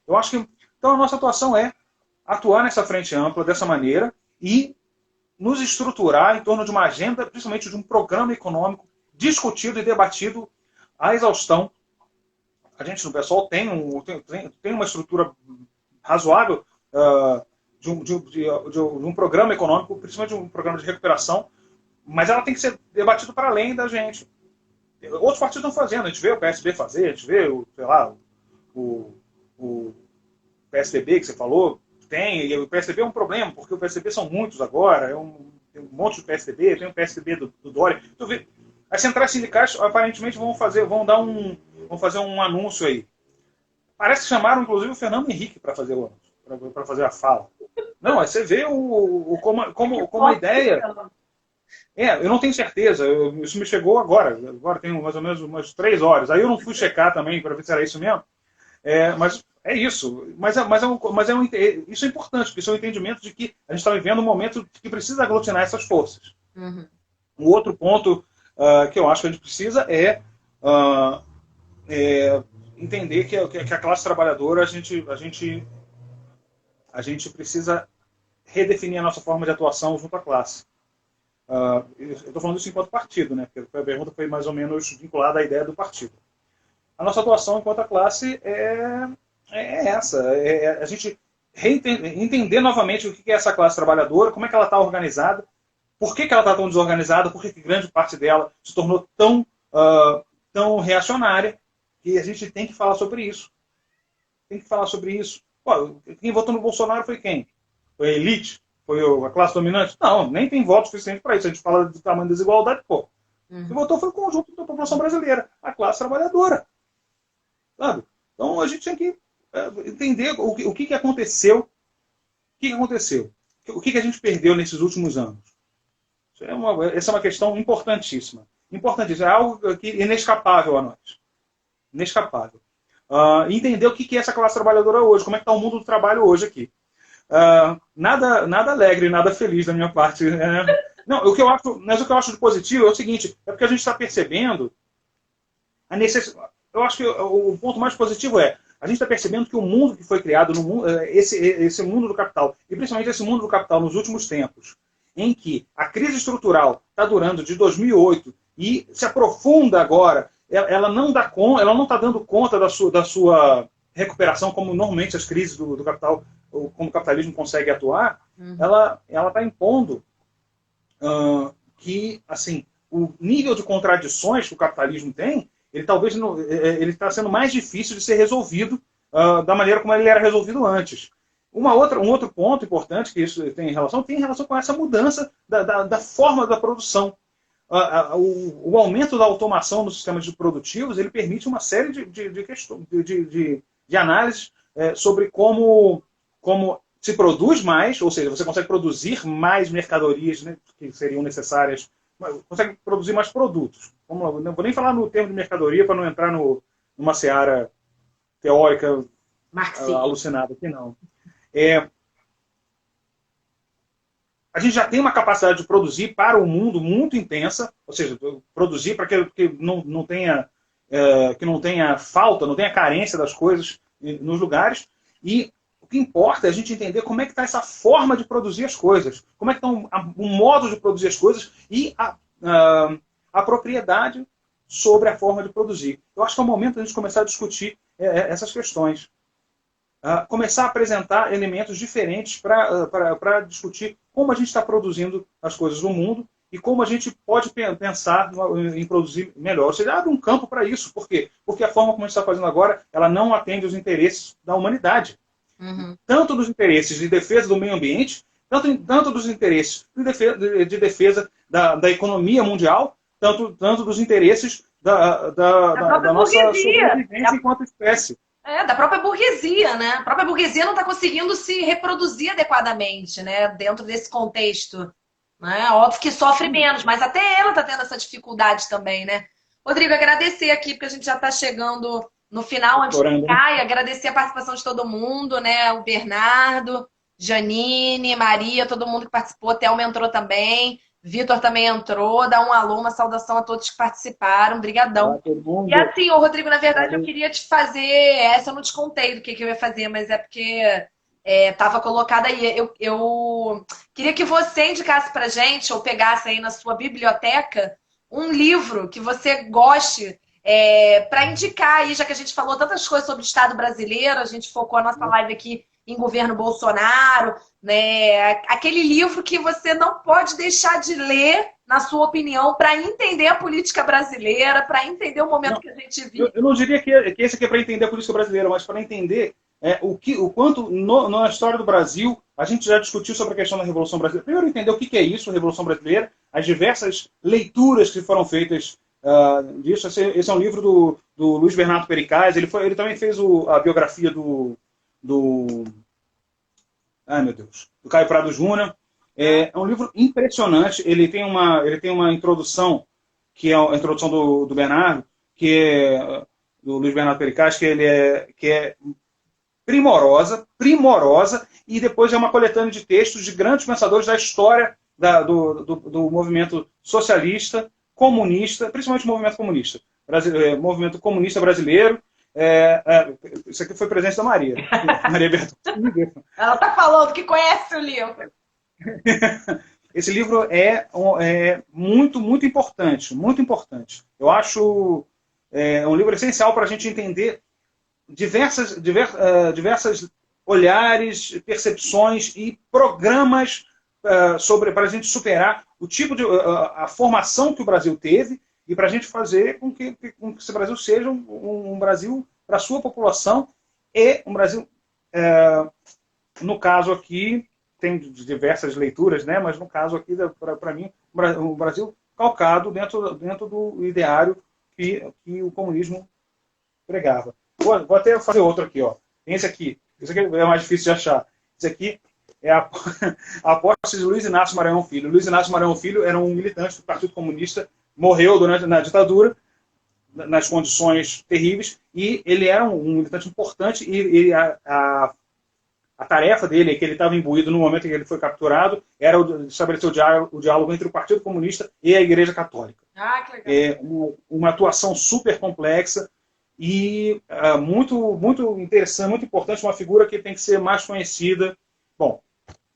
Eu acho que então a nossa atuação é atuar nessa frente ampla dessa maneira e nos estruturar em torno de uma agenda, principalmente de um programa econômico discutido e debatido à exaustão. A gente no pessoal tem uma estrutura razoável de um programa econômico, principalmente de um programa de recuperação, mas ela tem que ser debatida para além da gente. Outros partidos estão fazendo, a gente vê o PSB fazer, a gente vê o PSDB que você falou, e o PSDB é um problema, porque o PSDB são muitos agora, tem um monte de PSDB, tem o PSDB do Dória. Então, as centrais sindicais aparentemente vão fazer um anúncio aí. Parece que chamaram inclusive o Fernando Henrique para fazer o anúncio, para fazer a fala. Não, aí você vê como a ideia. Eu não tenho certeza, isso me chegou agora tem mais ou menos umas 3 horas. Aí eu não fui checar também para ver se era isso mesmo. Mas é isso. Isso é importante, porque isso é um entendimento de que a gente está vivendo um momento que precisa aglutinar essas forças. Uhum. Um outro ponto que eu acho que a gente precisa é entender que a classe trabalhadora, a gente precisa redefinir a nossa forma de atuação junto à classe. Eu estou falando isso enquanto partido, né? Porque a pergunta foi mais ou menos vinculada à ideia do partido. A nossa atuação enquanto a classe é essa. A gente entender novamente o que é essa classe trabalhadora, como é que ela está organizada, por que ela está tão desorganizada, por que grande parte dela se tornou tão reacionária, que a gente tem que falar sobre isso. Tem que falar sobre isso. Pô, quem votou no Bolsonaro foi quem? Foi a elite? Foi a classe dominante? Não, nem tem voto suficiente para isso. A gente fala do tamanho da desigualdade, pô. Quem votou foi o conjunto da população brasileira, a classe trabalhadora. Sabe? Então a gente tem que entender o que aconteceu. O que aconteceu? O que a gente perdeu nesses últimos anos? Essa é uma questão importantíssima. Importantíssima. É algo que é inescapável a nós. Inescapável. Entender o que é essa classe trabalhadora hoje, como é que está o mundo do trabalho hoje aqui. Nada alegre, nada feliz da minha parte. Não, o que eu acho de positivo é o seguinte, é porque a gente está percebendo a necessidade. Eu acho que o ponto mais positivo a gente está percebendo que o mundo que foi criado, esse mundo do capital, e principalmente esse mundo do capital nos últimos tempos, em que a crise estrutural está durando de 2008 e se aprofunda agora, ela não está dando conta da sua recuperação como normalmente as crises do capital, como o capitalismo consegue atuar, ela está impondo que assim, o nível de contradições que o capitalismo tem, ele está sendo mais difícil de ser resolvido da maneira como ele era resolvido antes. Um outro ponto importante que isso tem relação com essa mudança da forma da produção. O aumento da automação nos sistemas produtivos, ele permite uma série de análises sobre como se produz mais, ou seja, você consegue produzir mais mercadorias, né, que seriam necessárias, consegue produzir mais produtos. Não vou nem falar no termo de mercadoria para não entrar numa seara teórica alucinada aqui, não. a gente já tem uma capacidade de produzir para o mundo muito intensa, ou seja, produzir para que não tenha falta, não tenha carência das coisas nos lugares. E o que importa é a gente entender como é que está essa forma de produzir as coisas, como é que está o modo de produzir as coisas e a propriedade sobre a forma de produzir. Eu acho que é o momento de a gente começar a discutir essas questões. Começar a apresentar elementos diferentes para discutir como a gente está produzindo as coisas no mundo e como a gente pode pensar em produzir melhor. Ou seja, abre um campo para isso. Por quê? Porque a forma como a gente está fazendo agora, ela não atende os interesses da humanidade. Uhum. Tanto dos interesses de defesa do meio ambiente, tanto dos interesses de defesa da economia mundial, tanto dos interesses da nossa sobrevivência enquanto espécie. Da própria burguesia, né? A própria burguesia não está conseguindo se reproduzir adequadamente, né? Dentro desse contexto. Né? Óbvio que sofre menos, mas até ela está tendo essa dificuldade também, né? Rodrigo, agradecer aqui, porque a gente já está chegando no final, antes de cair, agradecer a participação de todo mundo, né? O Bernardo, Janine, Maria, todo mundo que participou, a Thelma entrou também. Vitor também entrou, dá um alô, uma saudação a todos que participaram, brigadão. E assim, Rodrigo, na verdade eu queria te fazer, essa eu não te contei do que eu ia fazer, mas é porque estava colocada aí. Eu queria que você indicasse pra gente, ou pegasse aí na sua biblioteca, um livro que você goste para indicar aí, já que a gente falou tantas coisas sobre o Estado brasileiro, a gente focou a nossa live aqui em governo Bolsonaro, né? Aquele livro que você não pode deixar de ler, na sua opinião, para entender a política brasileira, para entender o momento que a gente vive. Eu não diria que esse aqui é para entender a política brasileira, mas para entender o quanto na história do Brasil a gente já discutiu sobre a questão da Revolução Brasileira. Primeiro entender o que é isso, a Revolução Brasileira, as diversas leituras que foram feitas disso. Esse é um livro do Luiz Bernardo Pericaz. Ele também fez a biografia do Caio Prado Júnior. É um livro impressionante. Ele tem uma introdução, que é a introdução do Bernardo, que é do Luiz Bernardo Pericaz, que é primorosa, e depois é uma coletânea de textos de grandes pensadores da história do movimento socialista, comunista, principalmente o movimento comunista, movimento comunista brasileiro. Isso aqui foi presente da Maria Bertolini. Ela está falando que conhece o livro. Esse livro é muito, muito importante, muito importante. Eu acho um livro essencial para a gente entender diversas olhares, percepções e programas para a gente superar o tipo a formação que o Brasil teve e para a gente fazer com que esse Brasil seja um Brasil para a sua população e um Brasil, no caso aqui, tem diversas leituras, né? Mas no caso aqui, para mim, um Brasil calcado dentro do ideário que o comunismo pregava. Vou até fazer outro aqui, ó. Tem esse aqui é mais difícil de achar. Esse aqui é a Apóstolo de Luiz Inácio Maranhão Filho. Luiz Inácio Maranhão Filho era um militante do Partido Comunista, morreu na ditadura, nas condições terríveis, e ele era um militante importante, e a tarefa dele, que ele estava imbuído no momento em que ele foi capturado, era estabelecer o diálogo entre o Partido Comunista e a Igreja Católica. Que legal. Uma atuação super complexa e muito, muito interessante, muito importante, uma figura que tem que ser mais conhecida. Bom,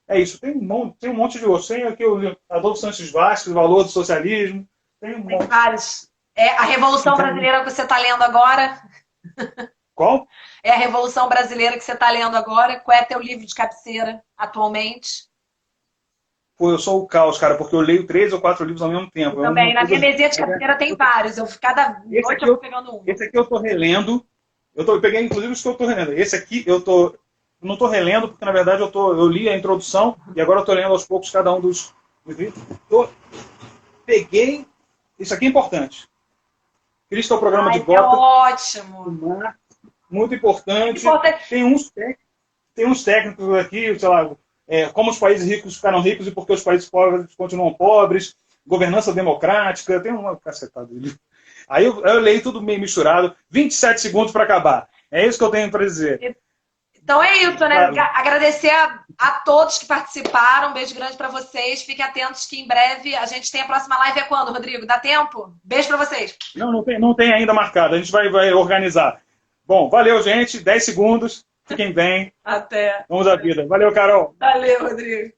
é isso. Tem um monte de outros. Tem aqui o Adolfo Sanches Vasquez, O Valor do Socialismo. Tem vários. A Revolução Brasileira que você está lendo agora. Qual? É a Revolução Brasileira que você está lendo agora. Qual é teu livro de cabeceira atualmente? Pô, eu sou o caos, cara, porque eu leio 3 ou 4 livros ao mesmo tempo. Também, na minha mesinha de cabeceira tem vários. Cada noite eu vou pegando um. Esse aqui eu tô relendo. Eu peguei, inclusive, os que eu tô relendo. Esse aqui eu não tô relendo, porque, na verdade, eu li a introdução e agora eu tô lendo aos poucos cada um dos livros. Peguei... Isso aqui é importante. Cristo é o programa de Gota. É ótimo. Muito importante. Tem uns técnicos aqui, sei lá, como os países ricos ficaram ricos e por que os países pobres continuam pobres, governança democrática, tem uma cacetada de... Aí eu leio tudo meio misturado, 27 segundos para acabar. É isso que eu tenho para dizer. Então é isso, né? Claro. Agradecer a todos que participaram. Um beijo grande para vocês. Fiquem atentos que em breve a gente tem a próxima live. É quando, Rodrigo? Dá tempo? Beijo para vocês. Não tem ainda marcado. A gente vai organizar. Bom, valeu, gente. 10 segundos. Fiquem bem. Até. Vamos à vida. Valeu, Carol. Valeu, Rodrigo.